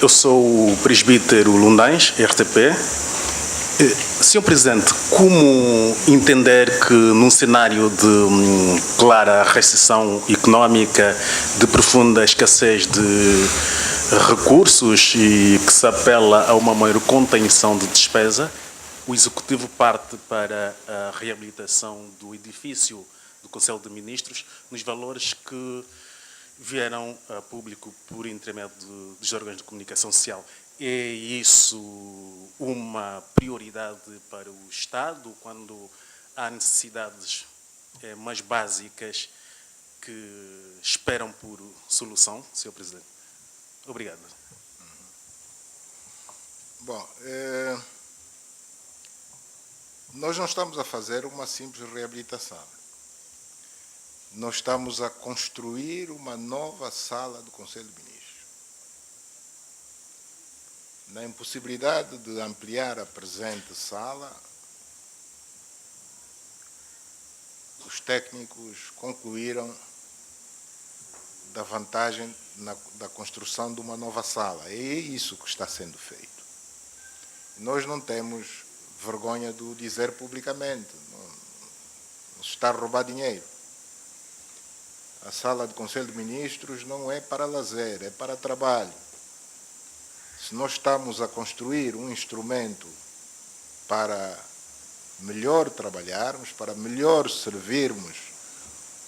Eu sou o presbítero Lundães, RTP. Sr. Presidente, como entender que num cenário de clara recessão económica, de profunda escassez de recursos e que se apela a uma maior contenção de despesa, o Executivo parte para a reabilitação do edifício do Conselho de Ministros nos valores que vieram a público por intermédio dos órgãos de comunicação social? É isso uma prioridade para o Estado quando há necessidades mais básicas que esperam por solução, Sr. Presidente? Obrigado.
Bom, nós não estamos a fazer uma simples reabilitação. nós estamos a construir uma nova sala do Conselho de Ministros. Na impossibilidade de ampliar a presente sala, os técnicos concluíram da vantagem da construção de uma nova sala. É isso que está sendo feito. Nós não temos vergonha de o dizer publicamente. Não se está a roubar dinheiro. A sala do Conselho de Ministros não é para lazer, é para trabalho. Se nós estamos a construir um instrumento para melhor trabalharmos, para melhor servirmos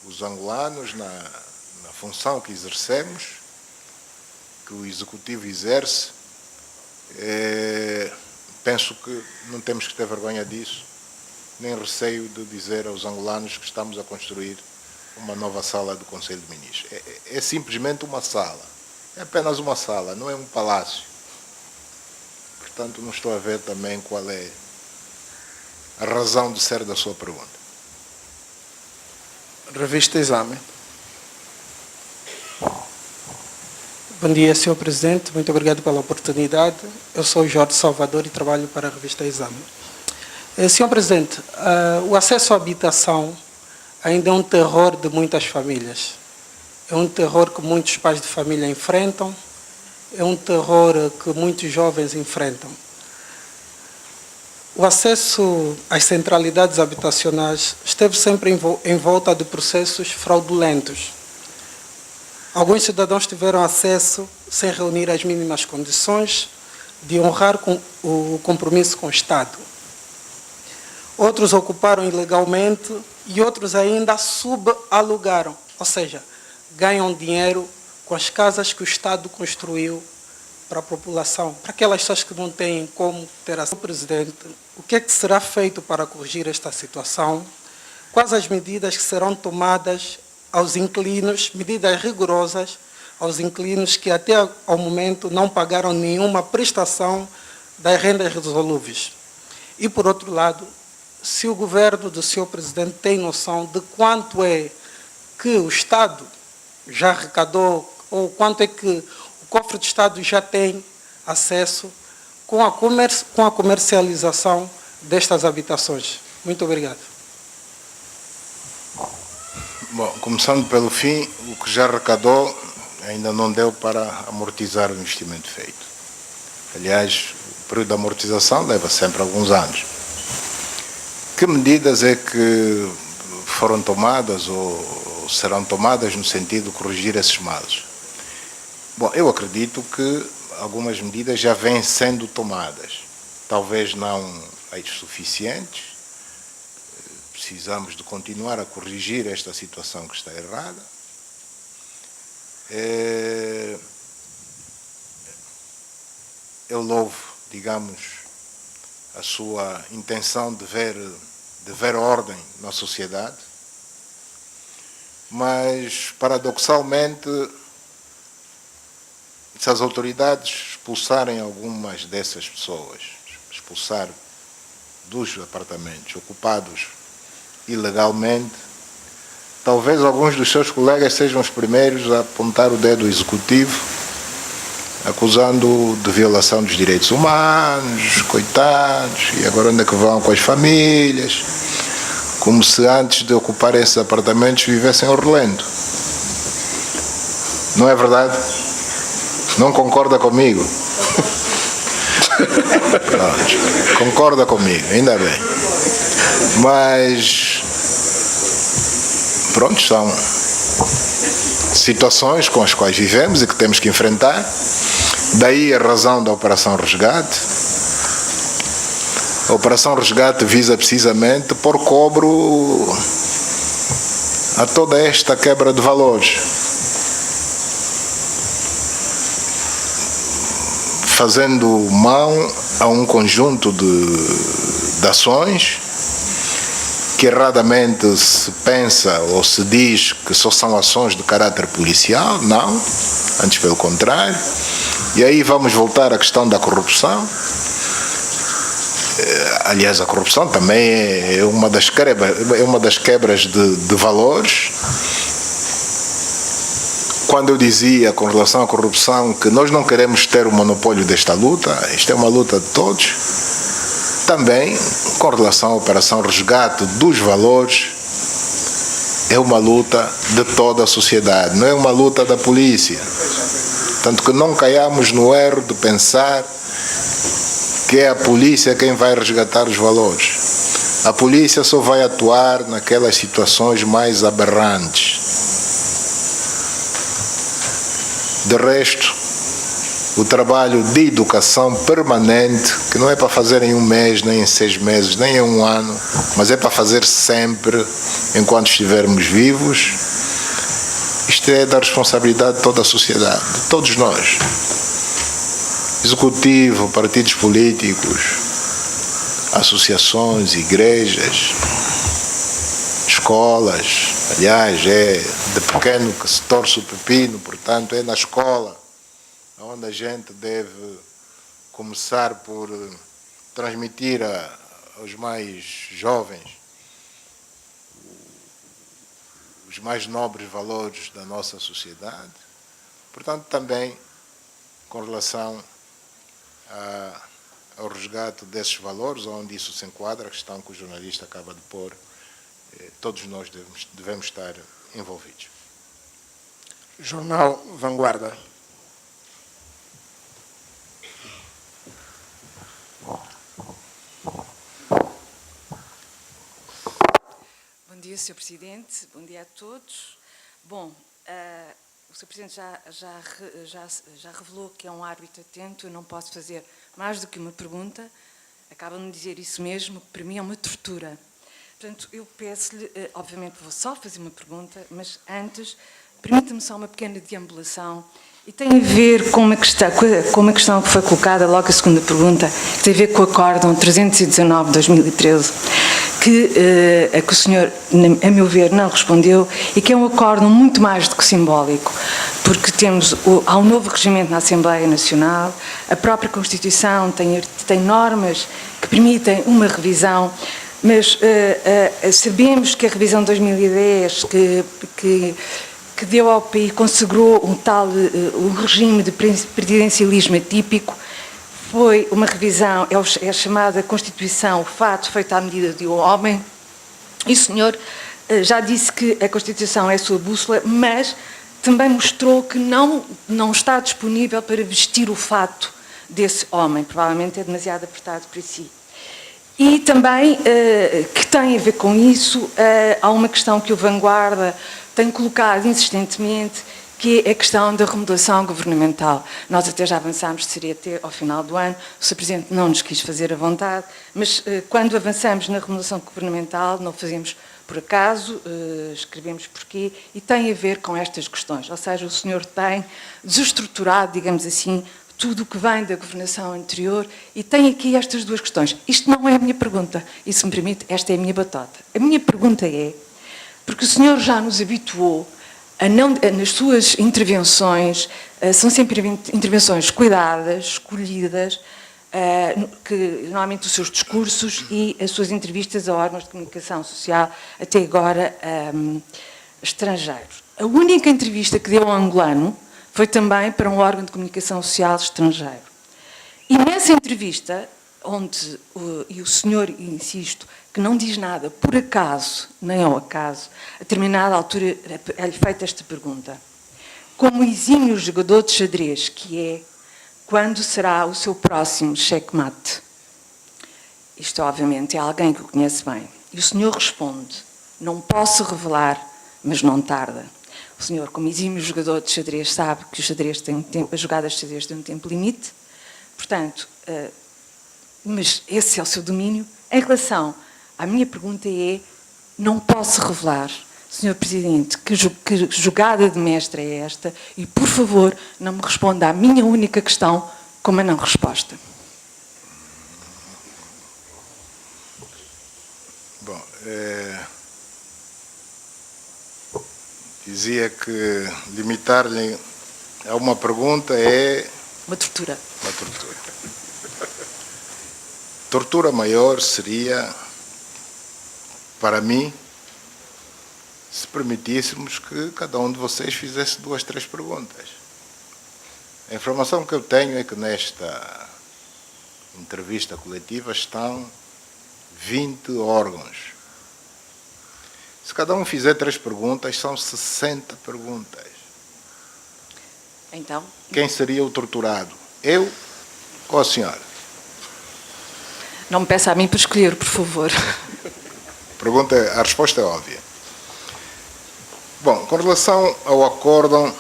os angolanos na função que exercemos, que o Executivo exerce, penso que não temos que ter vergonha disso, nem receio de dizer aos angolanos que estamos a construir uma nova sala do Conselho de Ministros. É simplesmente uma sala, é apenas uma sala, não é um palácio. Portanto, não estou a ver também qual é a razão de ser da sua pergunta.
Revista Exame. Bom dia, Sr. Presidente. Muito obrigado pela oportunidade. Eu sou Jorge Salvador e trabalho para a Revista Exame. Sr. Presidente, o acesso à habitação ainda é um terror de muitas famílias. É um terror que muitos pais de família enfrentam. É um terror que muitos jovens enfrentam. O acesso às centralidades habitacionais esteve sempre em volta de processos fraudulentos. Alguns cidadãos tiveram acesso sem reunir as mínimas condições de honrar o compromisso com o Estado. Outros ocuparam ilegalmente e outros ainda subalugaram, ou seja, ganham dinheiro com as casas que o Estado construiu para a população, para aquelas pessoas que não têm como ter acesso. Presidente, o que é que será feito para corrigir esta situação? Quais as medidas que serão tomadas aos inquilinos, medidas rigorosas aos inquilinos que até ao momento não pagaram nenhuma prestação das rendas resolúveis? E, por outro lado, se o governo do Sr. Presidente tem noção de quanto é que o Estado já arrecadou, ou quanto é que o cofre do Estado já tem acesso com a comercialização destas habitações. Muito obrigado.
Bom, começando pelo fim, o que já arrecadou ainda não deu para amortizar o investimento feito. Aliás, o período de amortização leva sempre alguns anos. Que medidas é que foram tomadas ou serão tomadas no sentido de corrigir esses males? Bom, eu acredito que algumas medidas já vêm sendo tomadas. Talvez não as suficientes. Precisamos de continuar a corrigir esta situação que está errada. Eu louvo, digamos, a sua intenção de ver ordem na sociedade, mas, paradoxalmente, se as autoridades expulsarem algumas dessas pessoas, expulsar dos apartamentos ocupados ilegalmente, talvez alguns dos seus colegas sejam os primeiros a apontar o dedo ao Executivo, acusando de violação dos direitos humanos, coitados, e agora onde é que vão com as famílias? Como se antes de ocuparem esses apartamentos vivessem ao relento. Não é verdade? Não concorda comigo? Pronto, concorda comigo, ainda bem. Mas, pronto, são situações com as quais vivemos e que temos que enfrentar. Daí a razão da Operação Resgate. A Operação Resgate visa precisamente pôr cobro a toda esta quebra de valores, fazendo mão a um conjunto de ações que erradamente se pensa ou se diz que só são ações de caráter policial. Não, antes pelo contrário. E aí vamos voltar à questão da corrupção. Aliás, a corrupção também é uma das quebras de valores. Quando eu dizia com relação à corrupção que nós não queremos ter o monopólio desta luta, isto é uma luta de todos, também com relação à Operação Resgate dos Valores, é uma luta de toda a sociedade, não é uma luta da polícia. Tanto que não caiamos no erro de pensar que é a polícia quem vai resgatar os valores. A polícia só vai atuar naquelas situações mais aberrantes. De resto, o trabalho de educação permanente, que não é para fazer em um mês, nem em 6 meses, nem em um ano, mas é para fazer sempre, enquanto estivermos vivos, isto é da responsabilidade de toda a sociedade, de todos nós. Executivo, partidos políticos, associações, igrejas, escolas. Aliás, é de pequeno que se torce o pepino, portanto, é na escola onde a gente deve começar por transmitir aos mais jovens os mais nobres valores da nossa sociedade. Portanto, também com relação ao resgate desses valores, onde isso se enquadra, a questão que o jornalista acaba de pôr, todos nós devemos estar envolvidos.
Jornal Vanguarda.
Bom dia, Sr. Presidente. Bom dia a todos. Bom, o Sr. Presidente já revelou que é um árbitro atento. Eu não posso fazer mais do que uma pergunta. Acabam de dizer isso mesmo, que para mim é uma tortura. Portanto, eu peço-lhe, obviamente vou só fazer uma pergunta, mas antes, permita-me só uma pequena deambulação, e tem a ver com uma questão que foi colocada logo a segunda pergunta, que tem a ver com o Acórdão 319 de 2013, a que o senhor, a meu ver, não respondeu, e que é um acórdão muito mais do que simbólico, porque há um novo regimento na Assembleia Nacional, a própria Constituição tem normas que permitem uma revisão, mas sabemos que a revisão de 2010, que deu ao país, consagrou um regime de presidencialismo atípico, foi uma revisão, é a chamada Constituição, o fato feito à medida de um homem, e o senhor já disse que a Constituição é a sua bússola, mas também mostrou que não está disponível para vestir o fato desse homem, provavelmente é demasiado apertado para si. E também, que tem a ver com isso, há uma questão que o Vanguarda tem colocado insistentemente, que é a questão da remodelação governamental. Nós até já avançámos, seria até ao final do ano, o Sr. Presidente não nos quis fazer a vontade, mas quando avançamos na remodelação governamental, não o fazemos por acaso, escrevemos porquê, e tem a ver com estas questões. Ou seja, o senhor tem desestruturado, digamos assim, tudo o que vem da governação anterior, e tem aqui estas duas questões. Isto não é a minha pergunta, e se me permite, esta é a minha batota. A minha pergunta é, porque o senhor já nos habituou nas suas intervenções, são sempre intervenções cuidadas, escolhidas, que normalmente os seus discursos e as suas entrevistas a órgãos de comunicação social, até agora estrangeiros. A única entrevista que deu ao Angolano foi também para um órgão de comunicação social estrangeiro. E nessa entrevista, onde o senhor, insisto, que não diz nada por acaso, nem ao acaso, a determinada altura é-lhe feita esta pergunta. Como exímio jogador de xadrez que é, quando será o seu próximo checkmate? Isto, obviamente, é alguém que o conhece bem. E o senhor responde, não posso revelar, mas não tarda. O senhor, como exímio jogador de xadrez, sabe que o xadrez tem a jogada de xadrez tem um tempo limite, portanto, mas esse é o seu domínio. Em relação à minha pergunta é, não posso revelar, Sr. Presidente, que jogada de mestre é esta, e, por favor, não me responda à minha única questão com uma não resposta.
Bom, dizia que limitar-lhe a uma pergunta é...
Uma tortura.
Uma tortura. tortura maior seria, para mim, se permitíssemos que cada um de vocês fizesse 2, 3 perguntas. A informação que eu tenho é que nesta entrevista coletiva estão 20 órgãos. Se cada um fizer 3 perguntas, são 60 perguntas.
Então?
Quem seria o torturado? Eu ou a senhora?
Não me peça a mim para escolher, por favor.
A resposta é óbvia. Bom, com relação ao acórdão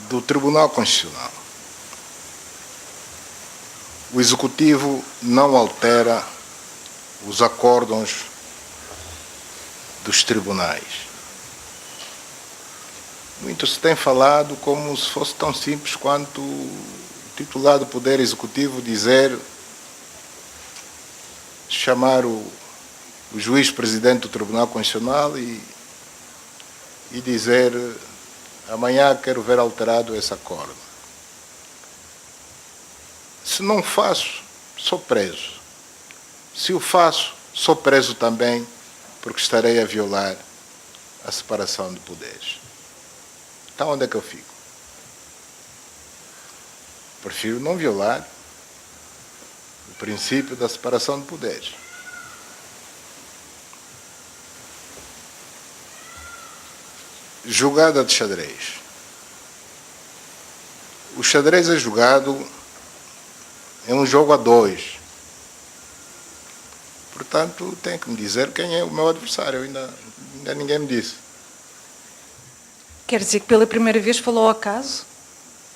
do Tribunal Constitucional, o Executivo não altera os acórdãos dos tribunais. Muito se tem falado como se fosse tão simples quanto o titular do Poder Executivo chamar o juiz presidente do Tribunal Constitucional e dizer: amanhã quero ver alterado esse acordo. Se não faço, sou preso. Se o faço, sou preso também, porque estarei a violar a separação de poderes. Então, onde é que eu fico? Prefiro não violar o princípio da separação de poderes. Jogada de xadrez. O xadrez é jogado, é um jogo a 2. Portanto, tem que me dizer quem é o meu adversário. Ainda ninguém me disse.
Quer dizer que pela primeira vez falou ao acaso?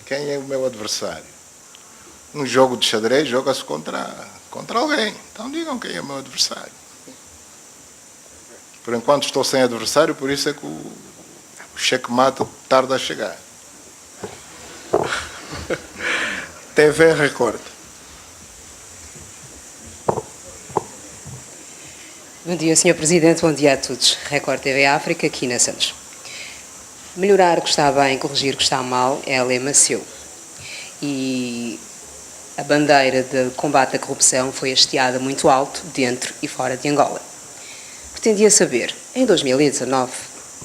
Quem é o meu adversário? Um jogo de xadrez joga-se contra alguém. Então digam quem é o meu adversário. Por enquanto estou sem adversário, por isso é que o checkmate tarda a chegar.
TV Record.
Bom dia, Sr. Presidente. Bom dia a todos. Record TV África, aqui na Santos. Melhorar o que está bem, corrigir o que está mal é lema seu. E a bandeira de combate à corrupção foi hasteada muito alto, dentro e fora de Angola. Pretendia saber, em 2019,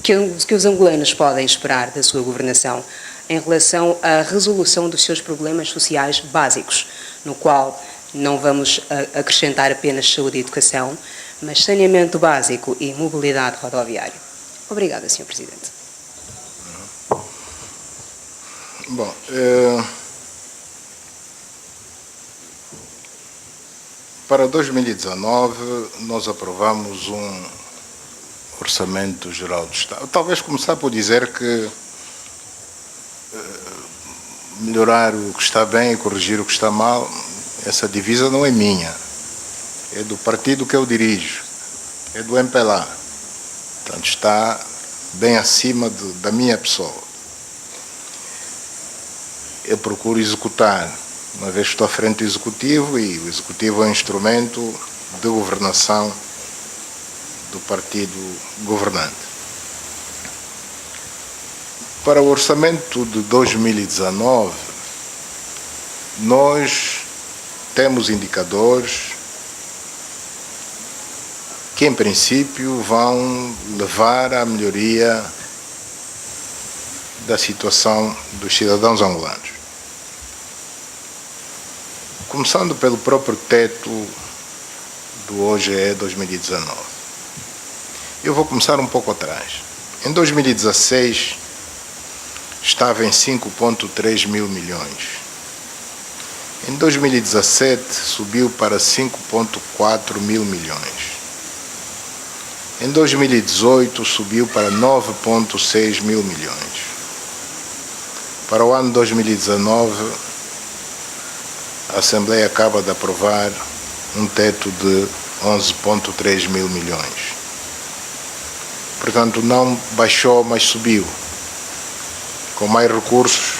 que os angolanos podem esperar da sua governação em relação à resolução dos seus problemas sociais básicos, no qual não vamos acrescentar apenas saúde e educação, mas saneamento básico e mobilidade rodoviária. Obrigada, Sr. Presidente.
Bom, para 2019 nós aprovamos um Orçamento Geral do Estado. Talvez começar por dizer que melhorar o que está bem e corrigir o que está mal, essa divisa não é minha, é do partido que eu dirijo, é do MPLA. Portanto, está bem acima da minha pessoa. Eu procuro executar, uma vez que estou à frente do Executivo, e o Executivo é um instrumento de governação do partido governante. Para o orçamento de 2019, nós temos indicadores que, em princípio, vão levar à melhoria da situação dos cidadãos angolanos. Começando pelo próprio teto do OGE 2019. Eu vou começar um pouco atrás. Em 2016, estava em 5,3 mil milhões. Em 2017, subiu para 5,4 mil milhões. Em 2018, subiu para 9,6 mil milhões. Para o ano 2019, a Assembleia acaba de aprovar um teto de 11,3 mil milhões. Portanto, não baixou, mas subiu. Com mais recursos,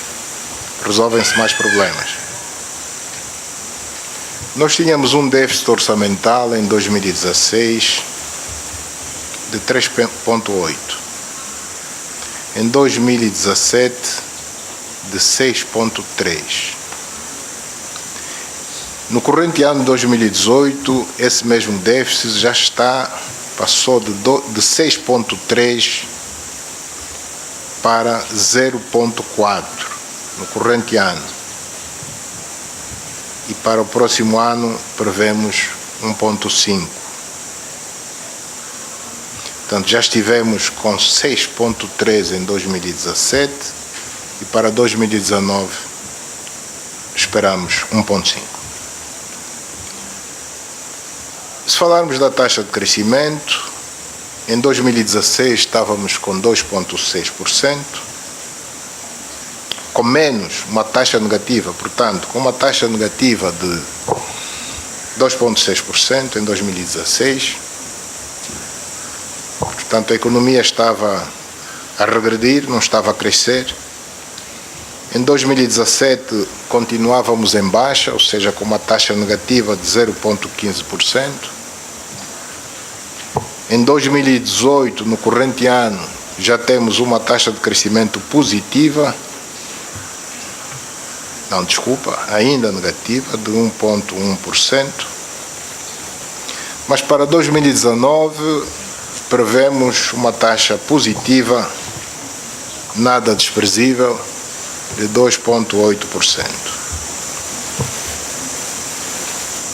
resolvem-se mais problemas. Nós tínhamos um déficit orçamental em 2016 de 3,8. Em 2017, de 6,3. No corrente ano de 2018, esse mesmo déficit já passou de 6,3 para 0,4 no corrente ano. E para o próximo ano prevemos 1,5. Portanto, já estivemos com 6,3 em 2017 e para 2019 esperamos 1,5. Se falarmos da taxa de crescimento, em 2016 estávamos com 2,6%, com menos uma taxa negativa, portanto, com uma taxa negativa de 2,6% em 2016. Portanto, a economia estava a regredir, não estava a crescer. Em 2017 continuávamos em baixa, ou seja, com uma taxa negativa de 0,15%. Em 2018, no corrente ano, já temos uma taxa de crescimento positiva, ainda negativa, de 1,1%. Mas para 2019 prevemos uma taxa positiva, nada desprezível, de 2,8%.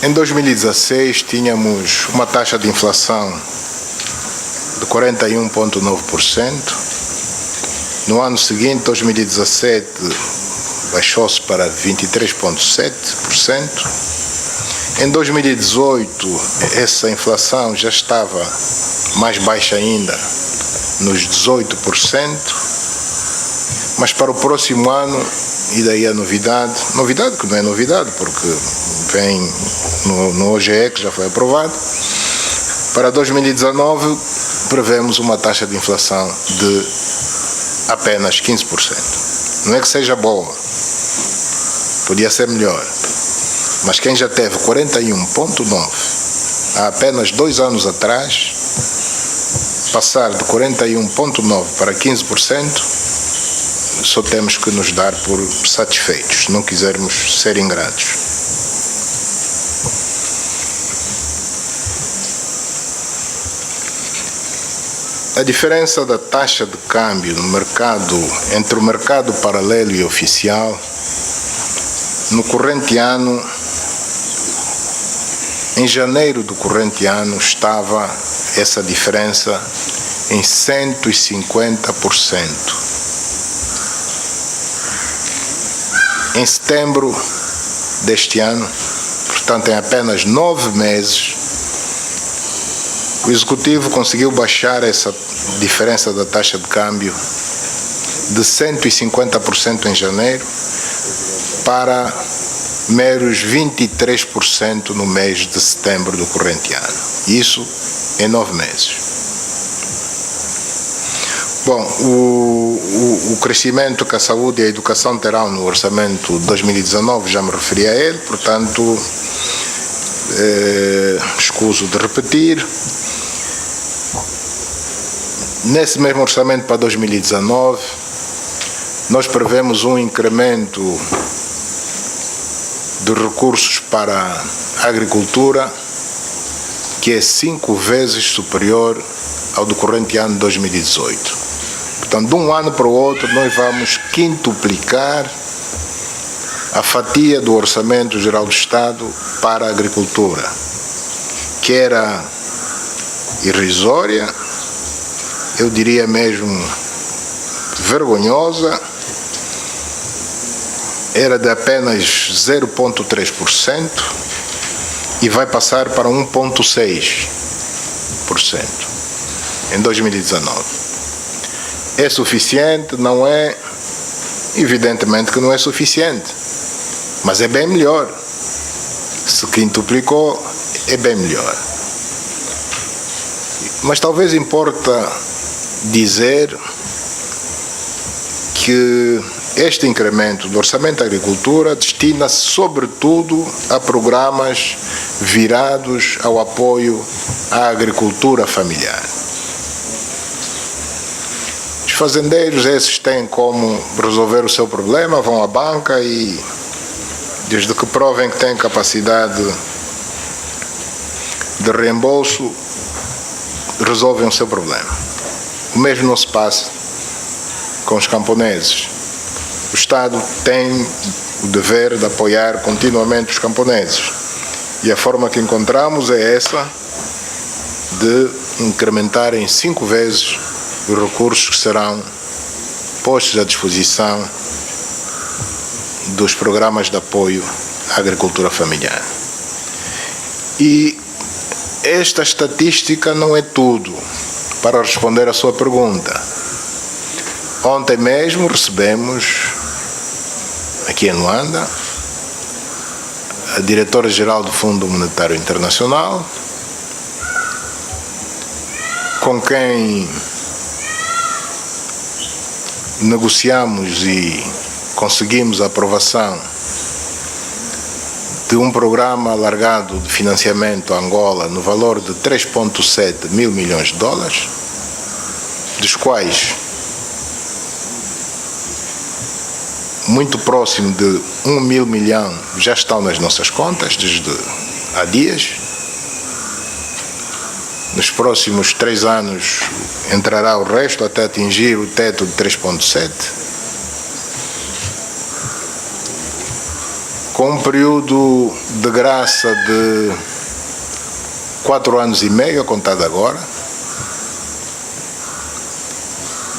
Em 2016 tínhamos uma taxa de inflação de 41,9%. No ano seguinte, 2017, baixou-se para 23,7%. Em 2018, essa inflação já estava mais baixa ainda, nos 18%. Mas para o próximo ano, e daí a novidade que não é novidade, porque vem no OGE, que já foi aprovado, para 2019 prevemos uma taxa de inflação de apenas 15%. Não é que seja boa, podia ser melhor, mas quem já teve 41,9% há apenas 2 anos atrás, passar de 41,9% para 15%, só temos que nos dar por satisfeitos, se não quisermos ser ingratos. A diferença da taxa de câmbio no mercado, entre o mercado paralelo e oficial, no corrente ano, em janeiro do corrente ano, estava essa diferença em 150%. Em setembro deste ano, portanto em apenas 9 meses, o Executivo conseguiu baixar essa diferença da taxa de câmbio de 150% em janeiro para meros 23% no mês de setembro do corrente ano. Isso em 9 meses. Bom, o crescimento que a saúde e a educação terão no orçamento de 2019, já me referi a ele, portanto, escuso de repetir. Nesse mesmo orçamento para 2019, nós prevemos um incremento de recursos para a agricultura que é 5 vezes superior ao do corrente ano de 2018. Portanto, de um ano para o outro, nós vamos quintuplicar a fatia do Orçamento Geral do Estado para a agricultura, que era irrisória, eu diria mesmo vergonhosa, era de apenas 0,3% e vai passar para 1,6% em 2019. É suficiente? Não é? Evidentemente que não é suficiente, mas é bem melhor. Se quintuplicou, é bem melhor. Mas talvez importa dizer que este incremento do Orçamento da Agricultura destina-se sobretudo a programas virados ao apoio à agricultura familiar. Os fazendeiros, esses têm como resolver o seu problema, vão à banca e desde que provem que têm capacidade de reembolso, resolvem o seu problema. O mesmo não se passa com os camponeses. O Estado tem o dever de apoiar continuamente os camponeses. E a forma que encontramos é essa de incrementar em 5 vezes os recursos que serão postos à disposição dos programas de apoio à agricultura familiar. E esta estatística não é tudo para responder à sua pergunta. Ontem mesmo recebemos, aqui em Luanda, a diretora-geral do Fundo Monetário Internacional, com quem negociamos e conseguimos a aprovação de um programa alargado de financiamento a Angola no valor de 3,7 mil milhões de dólares, dos quais muito próximo de 1 mil milhão já estão nas nossas contas desde há dias. Nos próximos 3 anos entrará o resto até atingir o teto de 3,7. Com um período de graça de 4 anos e meio, a contar de agora,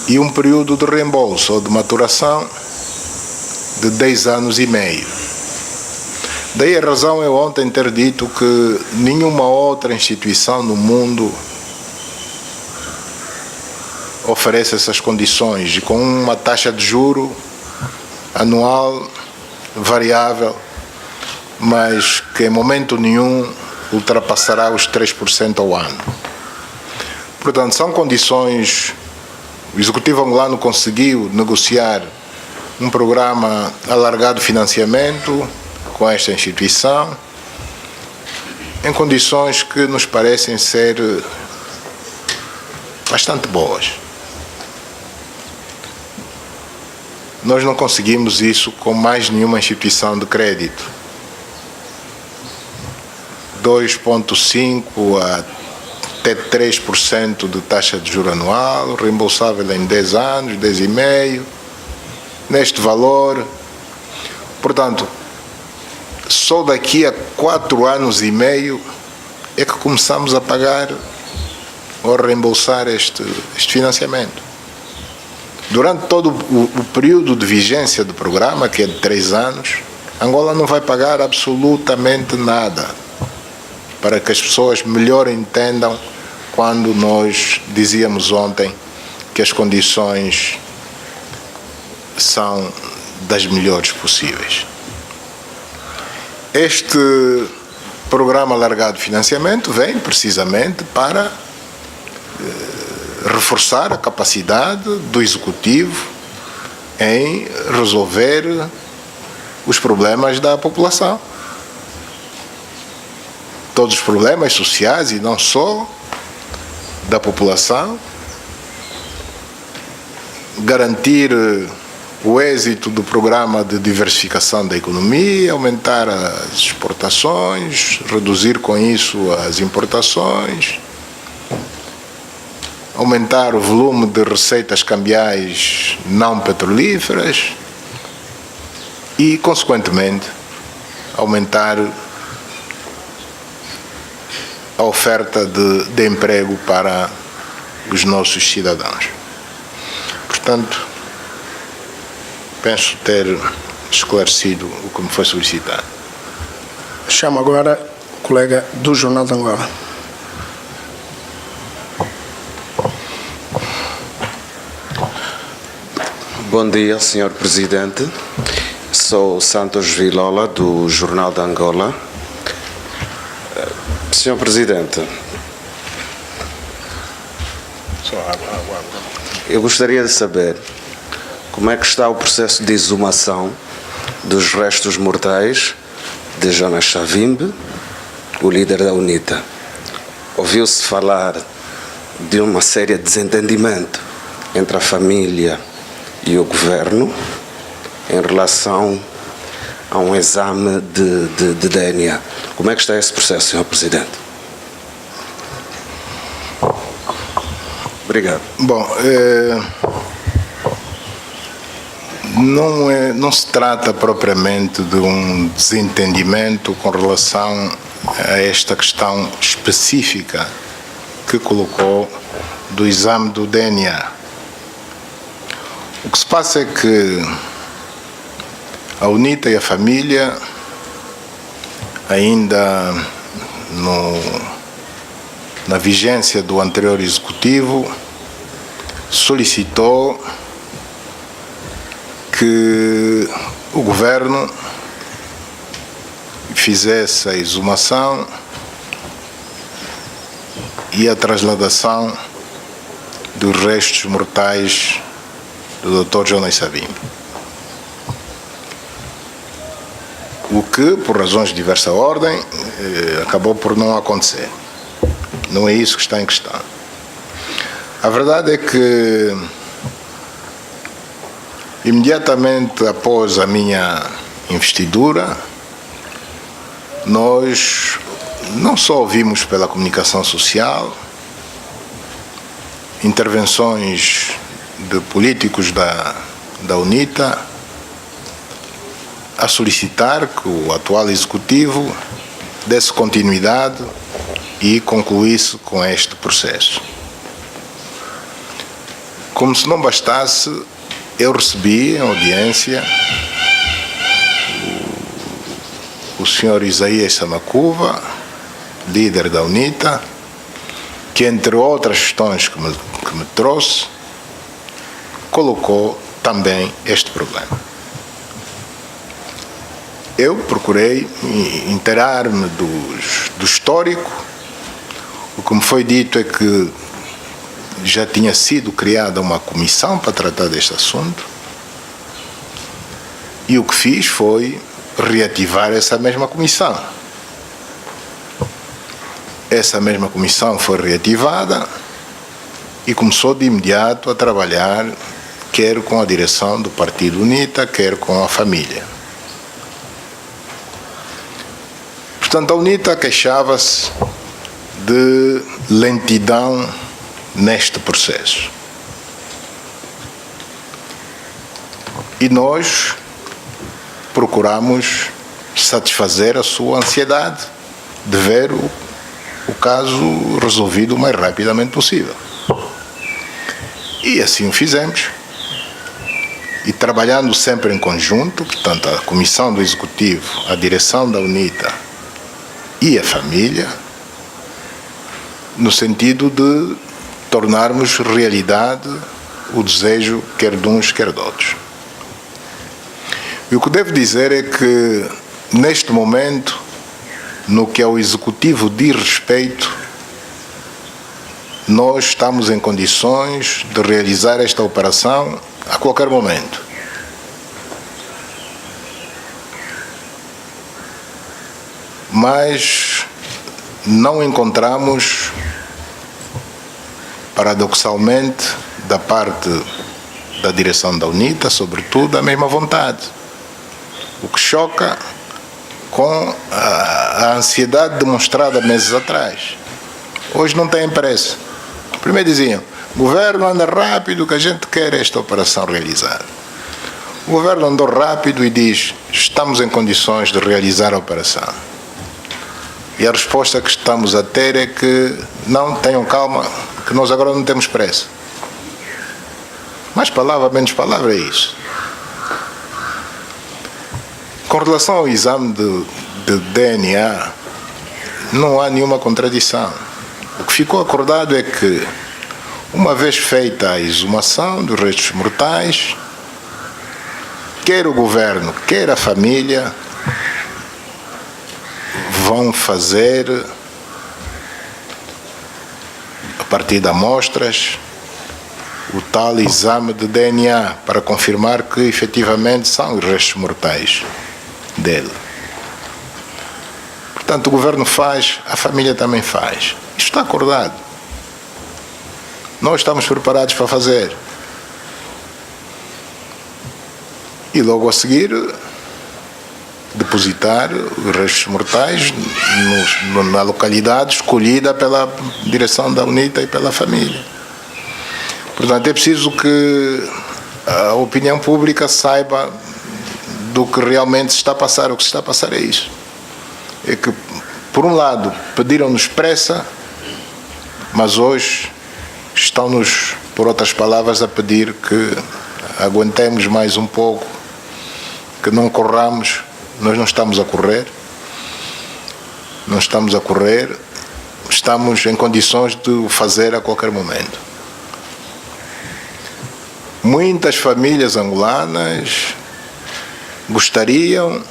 e um período de reembolso ou de maturação de 10 anos e meio. Daí a razão eu ontem ter dito que nenhuma outra instituição no mundo oferece essas condições, e com uma taxa de juro anual variável, mas que em momento nenhum ultrapassará os 3% ao ano. Portanto, são condições. O Executivo angolano conseguiu negociar um programa alargado de financiamento com esta instituição, em condições que nos parecem ser bastante boas. Nós não conseguimos isso com mais nenhuma instituição de crédito. 2,5% até 3% de taxa de juro anual, reembolsável em 10 anos, 10,5%, neste valor. Portanto, só daqui a 4 anos e meio é que começamos a pagar ou a reembolsar este financiamento. Durante todo o período de vigência do programa, que é de 3 anos, Angola não vai pagar absolutamente nada, para que as pessoas melhor entendam quando nós dizíamos ontem que as condições são das melhores possíveis. Este programa alargado de financiamento vem precisamente para reforçar a capacidade do Executivo em resolver os problemas da população. Todos os problemas sociais e não só da população, garantir o êxito do programa de diversificação da economia, aumentar as exportações, reduzir com isso as importações, aumentar o volume de receitas cambiais não petrolíferas e, consequentemente, aumentar a oferta de emprego para os nossos cidadãos. Portanto, penso ter esclarecido o que me foi solicitado.
Chamo agora o colega do Jornal de Angola.
Bom dia, Sr. Presidente. Sou Santos Vilola, do Jornal de Angola. Sr. Presidente, eu gostaria de saber como é que está o processo de exumação dos restos mortais de Jonas Savimbi, o líder da UNITA. Ouviu-se falar de uma série de desentendimento entre a família e o governo em relação a um exame de DNA. Como é que está esse processo, Sr. Presidente? Obrigado.
Bom, não se trata propriamente de um desentendimento com relação a esta questão específica que colocou do exame do DNA. O que se passa é que a UNITA e a família, ainda na vigência do anterior executivo, solicitou que o governo fizesse a exumação e a trasladação dos restos mortais do Dr. Jonas Savimbi. O que, por razões de diversa ordem, acabou por não acontecer. Não é isso que está em questão. A verdade é que, imediatamente após a minha investidura, nós não só ouvimos pela comunicação social intervenções de políticos da UNITA a solicitar que o atual executivo desse continuidade e concluísse com este processo. Como se não bastasse, eu recebi em audiência o Sr. Isaías Samacuva, líder da UNITA, que, entre outras questões que me trouxe, colocou também este problema. Eu procurei inteirar-me do histórico. O que me foi dito é que já tinha sido criada uma comissão para tratar deste assunto, e o que fiz foi reativar essa mesma comissão. Essa mesma comissão foi reativada e começou de imediato a trabalhar, quer com a direção do Partido UNITA, quer com a família. Portanto, a UNITA queixava-se de lentidão neste processo. E nós procuramos satisfazer a sua ansiedade de ver o caso resolvido o mais rapidamente possível. E assim o fizemos. E trabalhando sempre em conjunto, portanto, a Comissão do Executivo, a direção da UNITA e a família, no sentido de tornarmos realidade o desejo quer de uns, quer de outros. E o que devo dizer é que, neste momento, no que ao Executivo diz respeito, nós estamos em condições de realizar esta operação a qualquer momento. Mas não encontramos, paradoxalmente, da parte da direção da UNITA, sobretudo, a mesma vontade. O que choca com a ansiedade demonstrada meses atrás. Hoje não tem pressa. Primeiro diziam, governo anda rápido que a gente quer esta operação realizada. O governo andou rápido e diz, estamos em condições de realizar a operação. E a resposta que estamos a ter é que não, tenham calma, que nós agora não temos pressa. Mais palavra, menos palavra, é isso. Com relação ao exame de DNA, não há nenhuma contradição. O que ficou acordado é que, uma vez feita a exumação dos restos mortais, quer o governo, quer a família, vão fazer, a partir de amostras, o tal exame de DNA para confirmar que efetivamente são os restos mortais dele. Portanto, o governo faz, a família também faz. Isto está acordado. Nós estamos preparados para fazer. E logo a seguir depositar os restos mortais na localidade escolhida pela direção da UNITA e pela família. Portanto, é preciso que a opinião pública saiba do que realmente se está a passar. O que se está a passar é isso. É que, por um lado, pediram-nos pressa, mas hoje estão-nos, por outras palavras, a pedir que aguentemos mais um pouco, que não corramos. Nós não estamos a correr, estamos em condições de o fazer a qualquer momento. Muitas famílias angolanas gostariam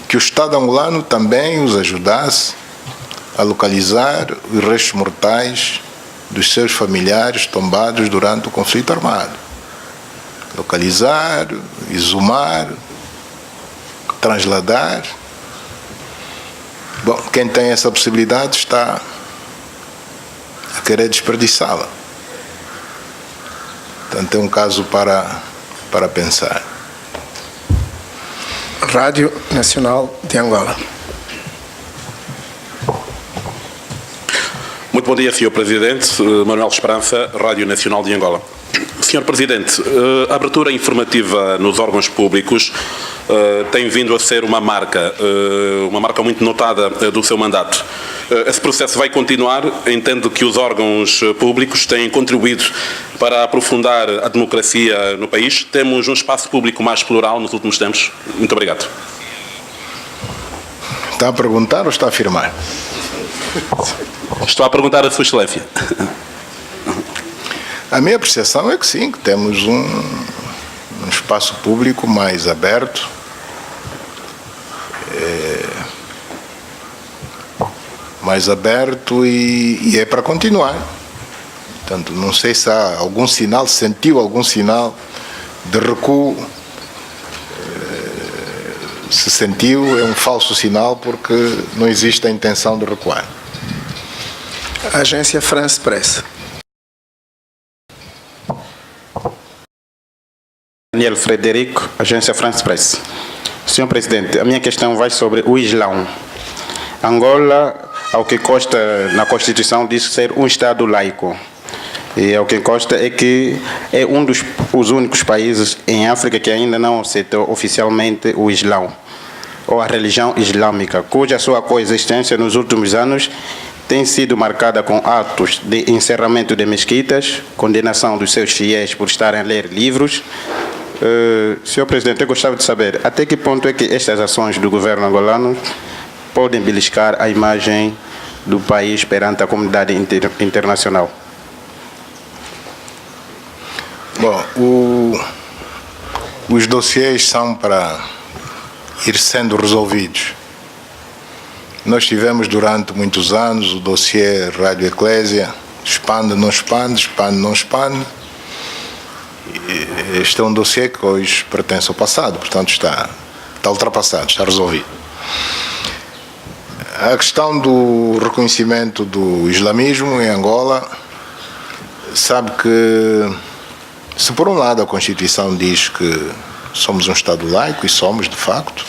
que o Estado angolano também os ajudasse a localizar os restos mortais dos seus familiares tombados durante o conflito armado. Localizar, exumar, transladar. Bom, quem tem essa possibilidade está a querer desperdiçá-la. Portanto, é um caso para pensar.
Rádio Nacional de Angola.
Muito bom dia, Sr. Presidente. Manuel Esperança, Rádio Nacional de Angola. Sr. Presidente, a abertura informativa nos órgãos públicos tem vindo a ser uma marca muito notada do seu mandato. Esse processo vai continuar, entendo que os órgãos públicos têm contribuído para aprofundar a democracia no país. Temos um espaço público mais plural nos últimos tempos. Muito obrigado.
Está a perguntar ou está a afirmar?
Estou a perguntar a Sua Excelência.
A minha apreciação é que sim, que temos um espaço público mais aberto, e é para continuar. Portanto, não sei se há algum sinal, sentiu algum sinal de recuo. Se sentiu, é um falso sinal, porque não existe a intenção de recuar.
Agência France Press.
Daniel Frederico, Agência France Press. Senhor Presidente, a minha questão vai sobre o Islão. Angola, ao que consta na Constituição, diz ser um Estado laico. E ao que consta é que é um dos únicos países em África que ainda não aceitou oficialmente o Islão, ou a religião islâmica, cuja sua coexistência nos últimos anos tem sido marcada com atos de encerramento de mesquitas, condenação dos seus fiéis por estarem a ler livros. Senhor Presidente, eu gostava de saber até que ponto é que estas ações do governo angolano podem beliscar a imagem do país perante a comunidade internacional.
Bom, os dossiês são para ir sendo resolvidos. Nós tivemos durante muitos anos o dossiê Rádio Eclésia, expande, não expande, expande, não expande. Este é um dossiê que hoje pertence ao passado, portanto está ultrapassado, está resolvido. A questão do reconhecimento do islamismo em Angola, sabe que, se por um lado a Constituição diz que somos um Estado laico, e somos de facto,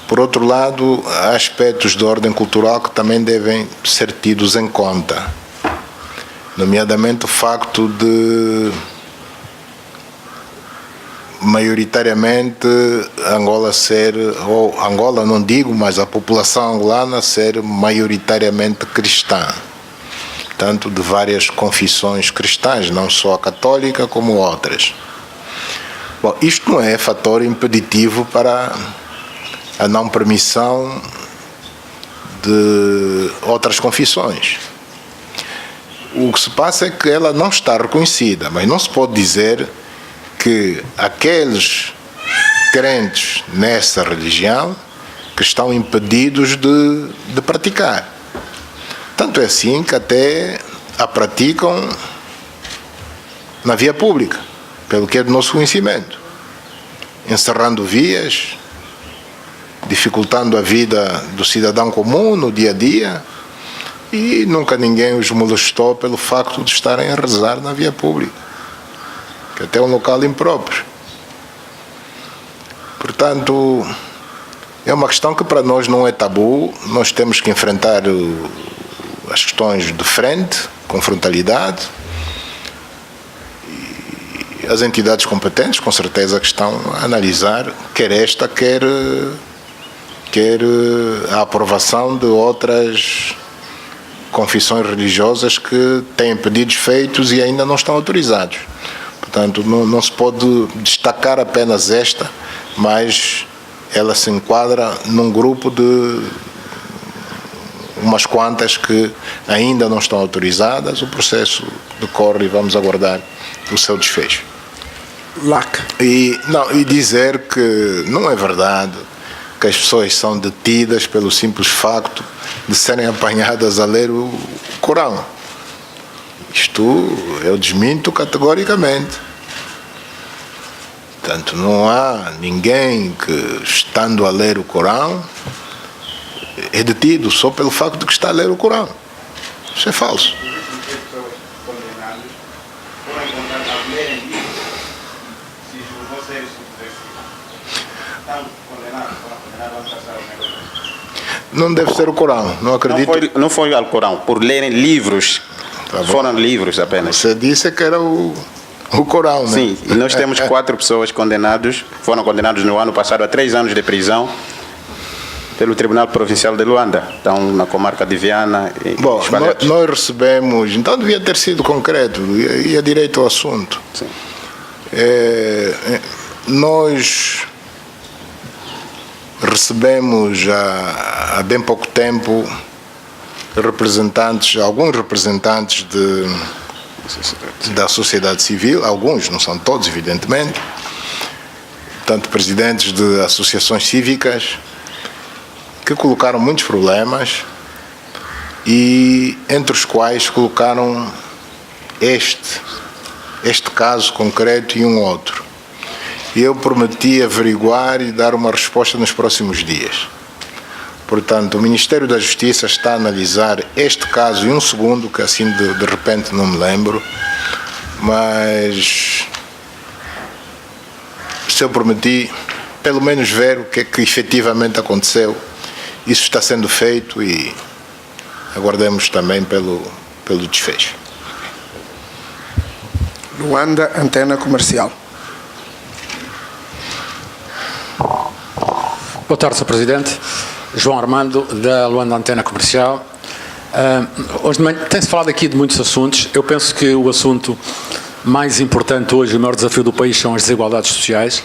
por outro lado, há aspectos de ordem cultural que também devem ser tidos em conta, nomeadamente o facto de, maioritariamente, Angola ser, ou Angola não digo, mas a população angolana ser maioritariamente cristã, tanto de várias confissões cristãs, não só a católica como outras. Bom, isto não é fator impeditivo para a não permissão de outras confissões. O que se passa é que ela não está reconhecida, mas não se pode dizer que aqueles crentes nessa religião que estão impedidos de praticar. Tanto é assim que até a praticam na via pública, pelo que é do nosso conhecimento, encerrando vias, dificultando a vida do cidadão comum no dia a dia, e nunca ninguém os molestou pelo facto de estarem a rezar na via pública, que até é um local impróprio. Portanto, Portanto, é uma questão que para nós não é tabu, nós temos que enfrentar as questões de frente, com frontalidade, e as entidades competentes, com certeza, que estão a analisar, quer esta, quer a aprovação de outras confissões religiosas que têm pedidos feitos e ainda não estão autorizados. Portanto, não se pode destacar apenas esta, mas ela se enquadra num grupo de umas quantas que ainda não estão autorizadas. O processo decorre e vamos aguardar o seu desfecho. E dizer que não é verdade que as pessoas são detidas pelo simples facto de serem apanhadas a ler o Corão. Isto eu desminto categoricamente. Portanto, não há ninguém que, estando a ler o Corão, é detido só pelo facto de que está a ler o Corão. Isso é falso. Não deve ser o Corão, não acredito.
Não foi ao Corão, por lerem livros. Foram livros apenas.
Você disse que era o Corão, né?
Sim, e nós temos 4 pessoas condenadas, foram condenados no ano passado a 3 anos de prisão pelo Tribunal Provincial de Luanda, estão na comarca de Viana.
Bom, nós recebemos, então devia ter sido concreto, ia direito ao assunto.
Sim.
Nós recebemos há bem pouco tempo alguns representantes da sociedade civil, alguns, não são todos, evidentemente, tanto presidentes de associações cívicas, que colocaram muitos problemas e entre os quais colocaram este caso concreto e um outro. E eu prometi averiguar e dar uma resposta nos próximos dias. Portanto, o Ministério da Justiça está a analisar este caso e um segundo, que assim de repente não me lembro, mas se eu prometi, pelo menos ver o que é que efetivamente aconteceu. Isso está sendo feito e aguardemos também pelo desfecho.
Luanda, Antena Comercial.
Boa tarde, Sr. Presidente. João Armando, da Luanda Antena Comercial. Hoje de manhã tem-se falado aqui de muitos assuntos. Eu penso que o assunto mais importante hoje, o maior desafio do país, são as desigualdades sociais,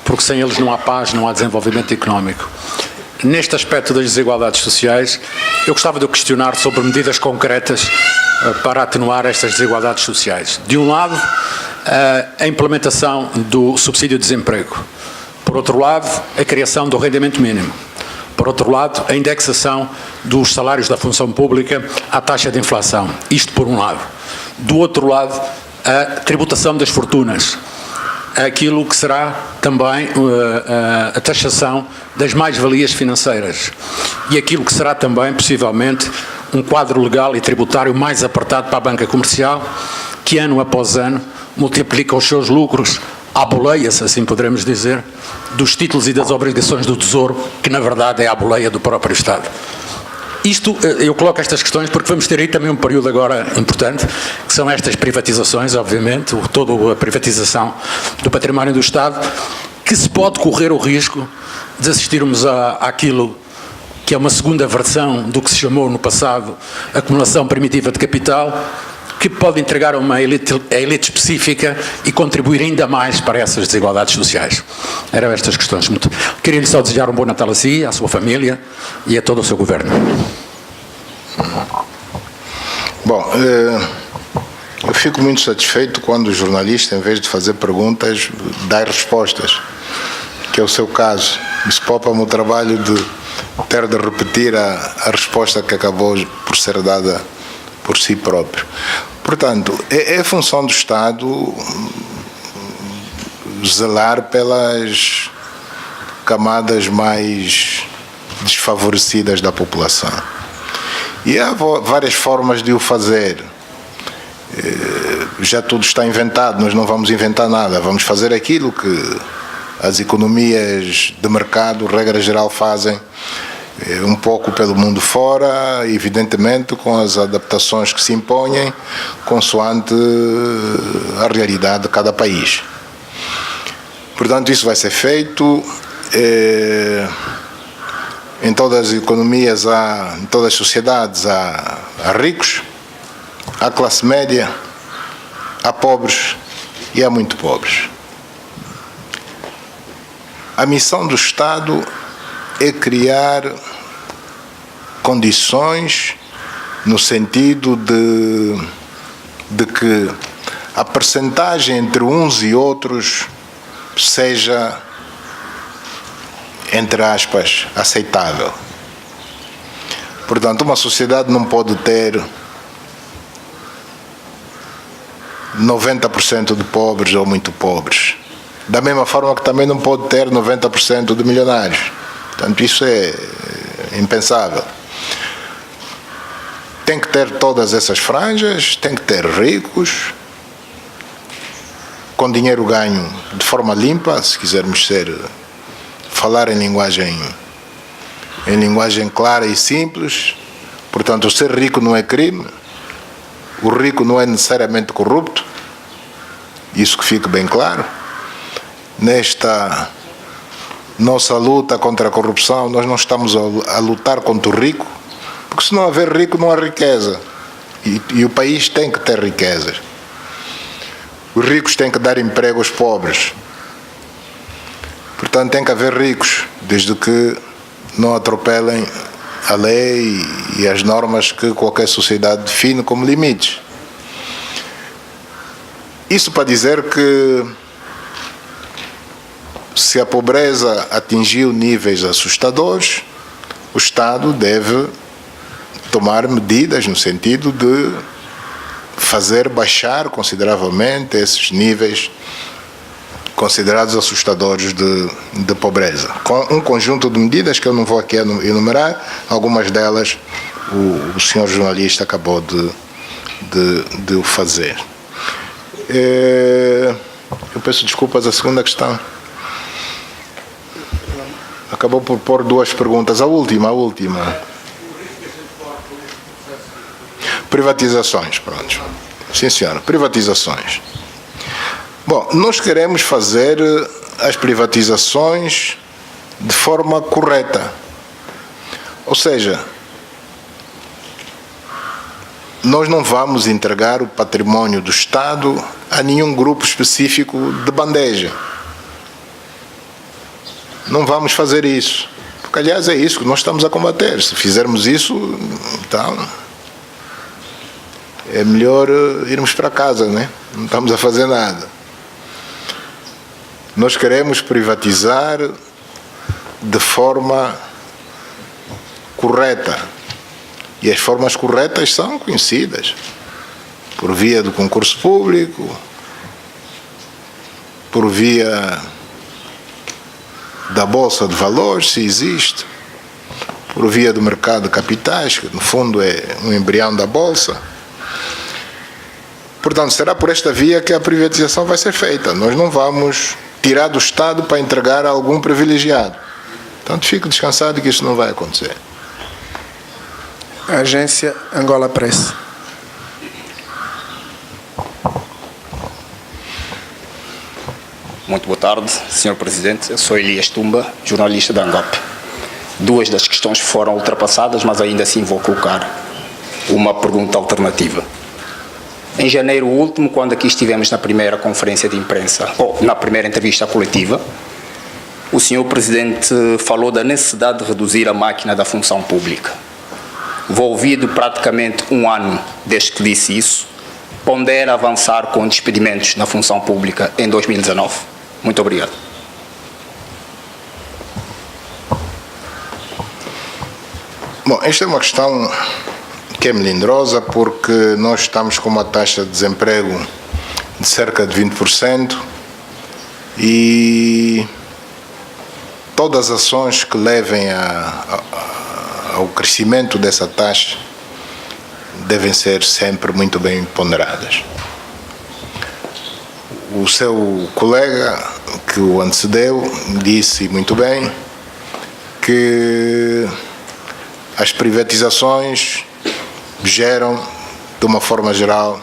porque sem eles não há paz, não há desenvolvimento económico. Neste aspecto das desigualdades sociais, eu gostava de questionar sobre medidas concretas para atenuar estas desigualdades sociais. De um lado, a implementação do subsídio de desemprego. Por outro lado, a criação do rendimento mínimo. Por outro lado, a indexação dos salários da função pública à taxa de inflação. Isto por um lado. Do outro lado, a tributação das fortunas. Aquilo que será também a taxação das mais-valias financeiras. E aquilo que será também, possivelmente, um quadro legal e tributário mais apertado para a banca comercial, que ano após ano multiplica os seus lucros à boleia, se assim poderemos dizer, dos títulos e das obrigações do Tesouro, que na verdade é a boleia do próprio Estado. Isto, eu coloco estas questões porque vamos ter aí também um período agora importante, que são estas privatizações, obviamente, toda a privatização do património do Estado, que se pode correr o risco de assistirmos àquilo que é uma segunda versão do que se chamou no passado acumulação primitiva de capital, que pode entregar a uma elite específica e contribuir ainda mais para essas desigualdades sociais. Eram estas questões. Queria-lhe só desejar um bom Natal a si, à sua família e a todo o seu governo.
Bom, eu fico muito satisfeito quando o jornalista, em vez de fazer perguntas, dá respostas, que é o seu caso. Isso poupa-me o trabalho de ter de repetir a resposta que acabou por ser dada por si próprio. Portanto, é função do Estado zelar pelas camadas mais desfavorecidas da população. E há várias formas de o fazer. Já tudo está inventado, nós não vamos inventar nada, vamos fazer aquilo As economias de mercado, regra geral, fazem um pouco pelo mundo fora, evidentemente com as adaptações que se impõem consoante a realidade de cada país. Portanto, isso vai ser feito. Em todas as economias, em todas as sociedades, há ricos, há classe média, há pobres e há muito pobres. A missão do Estado é criar condições no sentido de que a percentagem entre uns e outros seja, entre aspas, aceitável. Portanto, uma sociedade não pode ter 90% de pobres ou muito pobres. Da mesma forma que também não pode ter 90% de milionários. Portanto, isso é impensável. Tem que ter todas essas franjas, tem que ter ricos, com dinheiro ganho de forma limpa, se quisermos falar em linguagem clara e simples. Portanto, o ser rico não é crime, o rico não é necessariamente corrupto, isso que fique bem claro. Nesta nossa luta contra a corrupção, nós não estamos a lutar contra o rico, porque se não haver rico não há riqueza, e o país tem que ter riquezas. Os ricos têm que dar emprego aos pobres. Portanto, tem que haver ricos, desde que não atropelem a lei e as normas que qualquer sociedade define como limites. Isso para dizer que, se a pobreza atingiu níveis assustadores, o Estado deve tomar medidas no sentido de fazer baixar consideravelmente esses níveis considerados assustadores de pobreza. Com um conjunto de medidas que eu não vou aqui enumerar, algumas delas o senhor jornalista acabou de o fazer. Eu peço desculpas, a segunda questão. Acabou por pôr duas perguntas. A última. Privatizações, pronto. Sim, senhora, privatizações. Bom, nós queremos fazer as privatizações de forma correta. Ou seja, nós não vamos entregar o patrimônio do Estado a nenhum grupo específico de bandeja. Não vamos fazer isso. Porque, aliás, é isso que nós estamos a combater. Se fizermos isso, então é melhor irmos para casa, né? Não estamos a fazer nada. Nós queremos privatizar de forma correta. E as formas corretas são conhecidas. Por via do concurso público, por via da Bolsa de Valores, se existe, por via do mercado de capitais, que no fundo é um embrião da Bolsa. Portanto, será por esta via que a privatização vai ser feita. Nós não vamos tirar do Estado para entregar a algum privilegiado. Portanto, fique descansado que isso não vai acontecer.
A agência Angola Press.
Muito boa tarde, Sr. Presidente. Eu sou Elias Tumba, jornalista da ANGOP. Duas das questões foram ultrapassadas, mas ainda assim vou colocar uma pergunta alternativa. Em janeiro último, quando aqui estivemos na primeira conferência de imprensa, ou na primeira entrevista coletiva, o Sr. Presidente falou da necessidade de reduzir a máquina da função pública. Envolvido praticamente um ano desde que disse isso, pondera avançar com despedimentos na função pública em 2019. Muito obrigado.
Bom, esta é uma questão que é melindrosa, porque nós estamos com uma taxa de desemprego de cerca de 20% e todas as ações que levem ao crescimento dessa taxa devem ser sempre muito bem ponderadas. O seu colega que o antecedeu disse muito bem que as privatizações geram, de uma forma geral,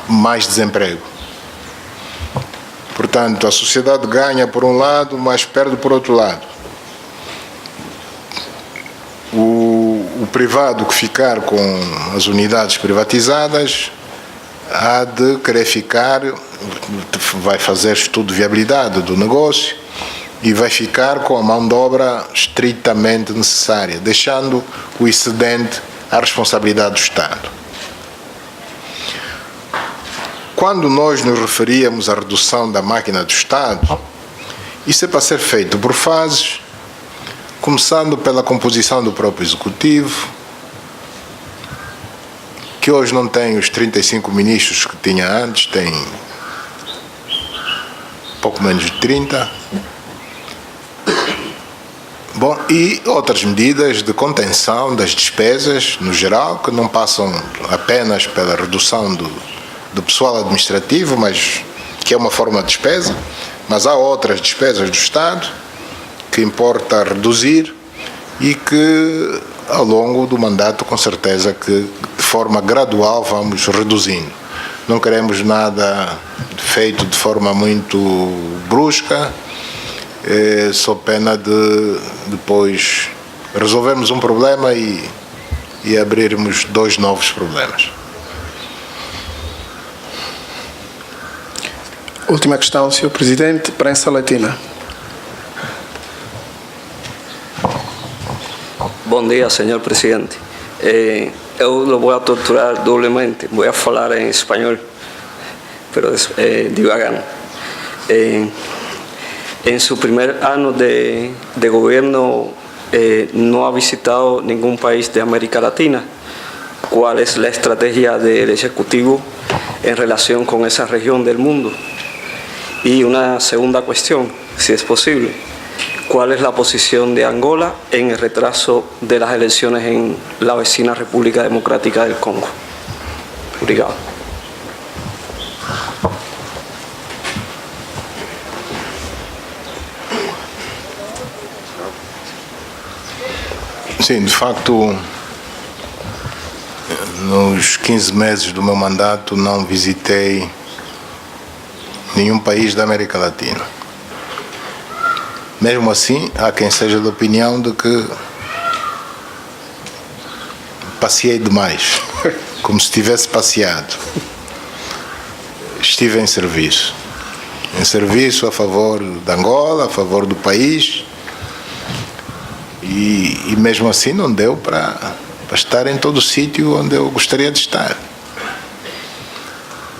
mais desemprego. Portanto, a sociedade ganha por um lado, mas perde por outro lado. O privado que ficar com as unidades privatizadas há de querer ficar, vai fazer estudo de viabilidade do negócio e vai ficar com a mão de obra estritamente necessária, deixando o excedente à responsabilidade do Estado. Quando nós nos referíamos à redução da máquina do Estado, isso é para ser feito por fases, começando pela composição do próprio Executivo, que hoje não tem os 35 ministros que tinha antes, tem pouco menos de 30. Bom, e outras medidas de contenção das despesas, no geral, que não passam apenas pela redução do pessoal administrativo, mas que é uma forma de despesa, mas há outras despesas do Estado que importa reduzir e que ao longo do mandato com certeza que de forma gradual vamos reduzindo. Não queremos nada feito de forma muito brusca, só pena de depois resolvermos um problema e abrirmos 2 novos problemas.
Última questão, Sr. Presidente, prensa latina.
Bom dia, senhor presidente. Eu lo vou torturar doblemente. Vou falar em espanhol, pero divagando. En su primer año de gobierno no ha visitado ningún país de América Latina. ¿Cuál es la estrategia del Ejecutivo en relación con esa región del mundo? Y una segunda cuestión, si es posible, ¿cuál es la posición de Angola en el retraso de las elecciones en la vecina República Democrática del Congo? Obrigado.
Sim, de facto, nos 15 meses do meu mandato não visitei nenhum país da América Latina. Mesmo assim, há quem seja da opinião de que passeei demais, como se tivesse passeado. Estive em serviço a favor de Angola, a favor do país, e mesmo assim não deu para estar em todo o sítio onde eu gostaria de estar.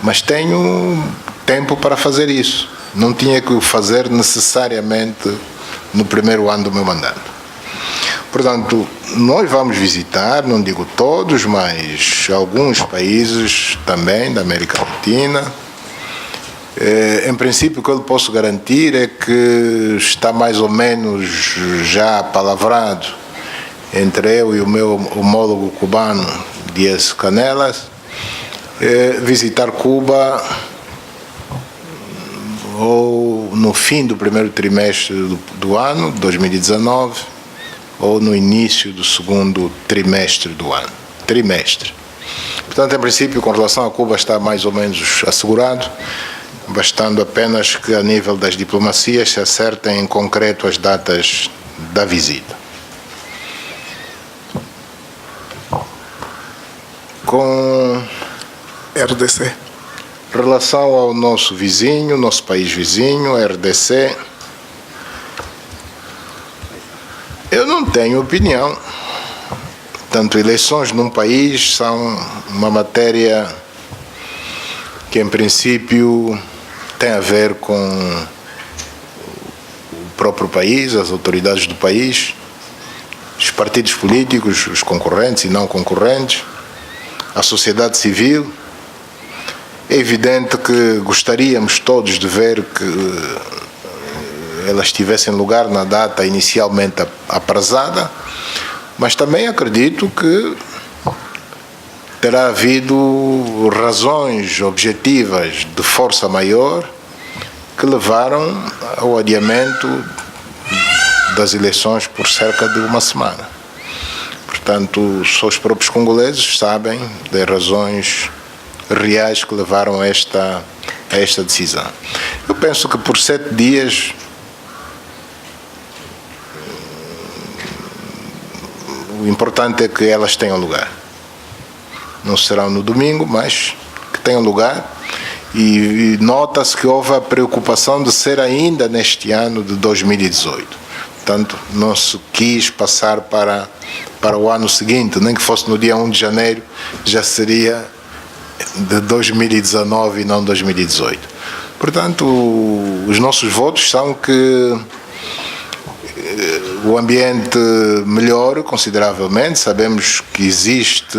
Mas tenho tempo para fazer isso. Não tinha que o fazer necessariamente no primeiro ano do meu mandato. Portanto, nós vamos visitar, não digo todos, mas alguns países também da América Latina. Em princípio, o que eu posso garantir é que está mais ou menos já palavrado entre eu e o meu homólogo cubano, Díaz Canelas, visitar Cuba ou no fim do primeiro trimestre do ano, 2019, ou no início do segundo trimestre do ano. Trimestre. Portanto, em princípio, com relação a Cuba, está mais ou menos assegurado, bastando apenas que, a nível das diplomacias, se acertem em concreto as datas da visita. Com
RDC.
Relação ao nosso vizinho, nosso país vizinho, RDC, eu não tenho opinião. Tanto eleições num país são uma matéria que, em princípio, tem a ver com o próprio país, as autoridades do país, os partidos políticos, os concorrentes e não concorrentes, a sociedade civil. É evidente que gostaríamos todos de ver que elas tivessem lugar na data inicialmente aprazada, mas também acredito que terá havido razões objetivas de força maior que levaram ao adiamento das eleições por cerca de uma semana. Portanto, só os próprios congoleses sabem das razões reais que levaram a esta decisão. Eu penso que por 7 dias o importante é que elas tenham lugar. Não serão no domingo, mas que tenham lugar. E nota-se que houve a preocupação de ser ainda neste ano de 2018. Portanto, não se quis passar para o ano seguinte, nem que fosse no dia 1 de janeiro, já seria de 2019 e não 2018. Portanto, os nossos votos são que o ambiente melhore consideravelmente. Sabemos que existe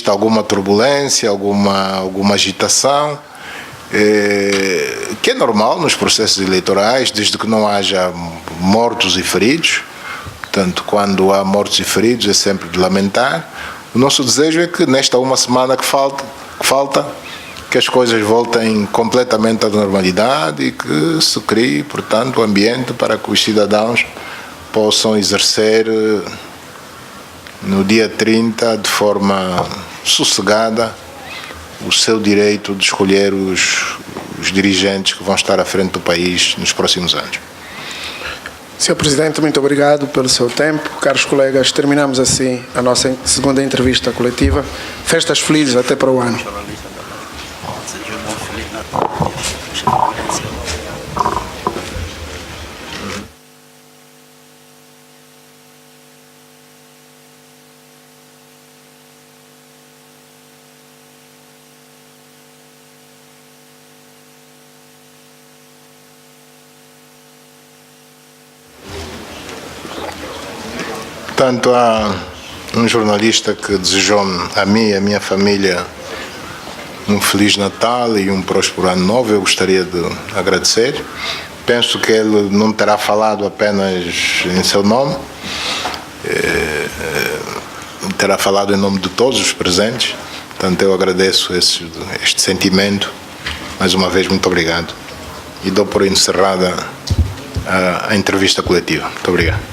alguma turbulência, alguma agitação, que é normal nos processos eleitorais, desde que não haja mortos e feridos. Portanto, quando há mortos e feridos é sempre de lamentar. O nosso desejo é que nesta uma semana que falta, que as coisas voltem completamente à normalidade e que se crie, portanto, o ambiente para que os cidadãos possam exercer no dia 30, de forma sossegada, o seu direito de escolher os dirigentes que vão estar à frente do país nos próximos anos.
Senhor Presidente, muito obrigado pelo seu tempo. Caros colegas, terminamos assim a nossa segunda entrevista coletiva. Festas felizes até para o ano.
Portanto, há um jornalista que desejou a mim e a minha família um Feliz Natal e um próspero Ano Novo. Eu gostaria de agradecer. Penso que ele não terá falado apenas em seu nome, terá falado em nome de todos os presentes. Portanto, eu agradeço este sentimento. Mais uma vez, muito obrigado. E dou por encerrada a entrevista coletiva. Muito obrigado.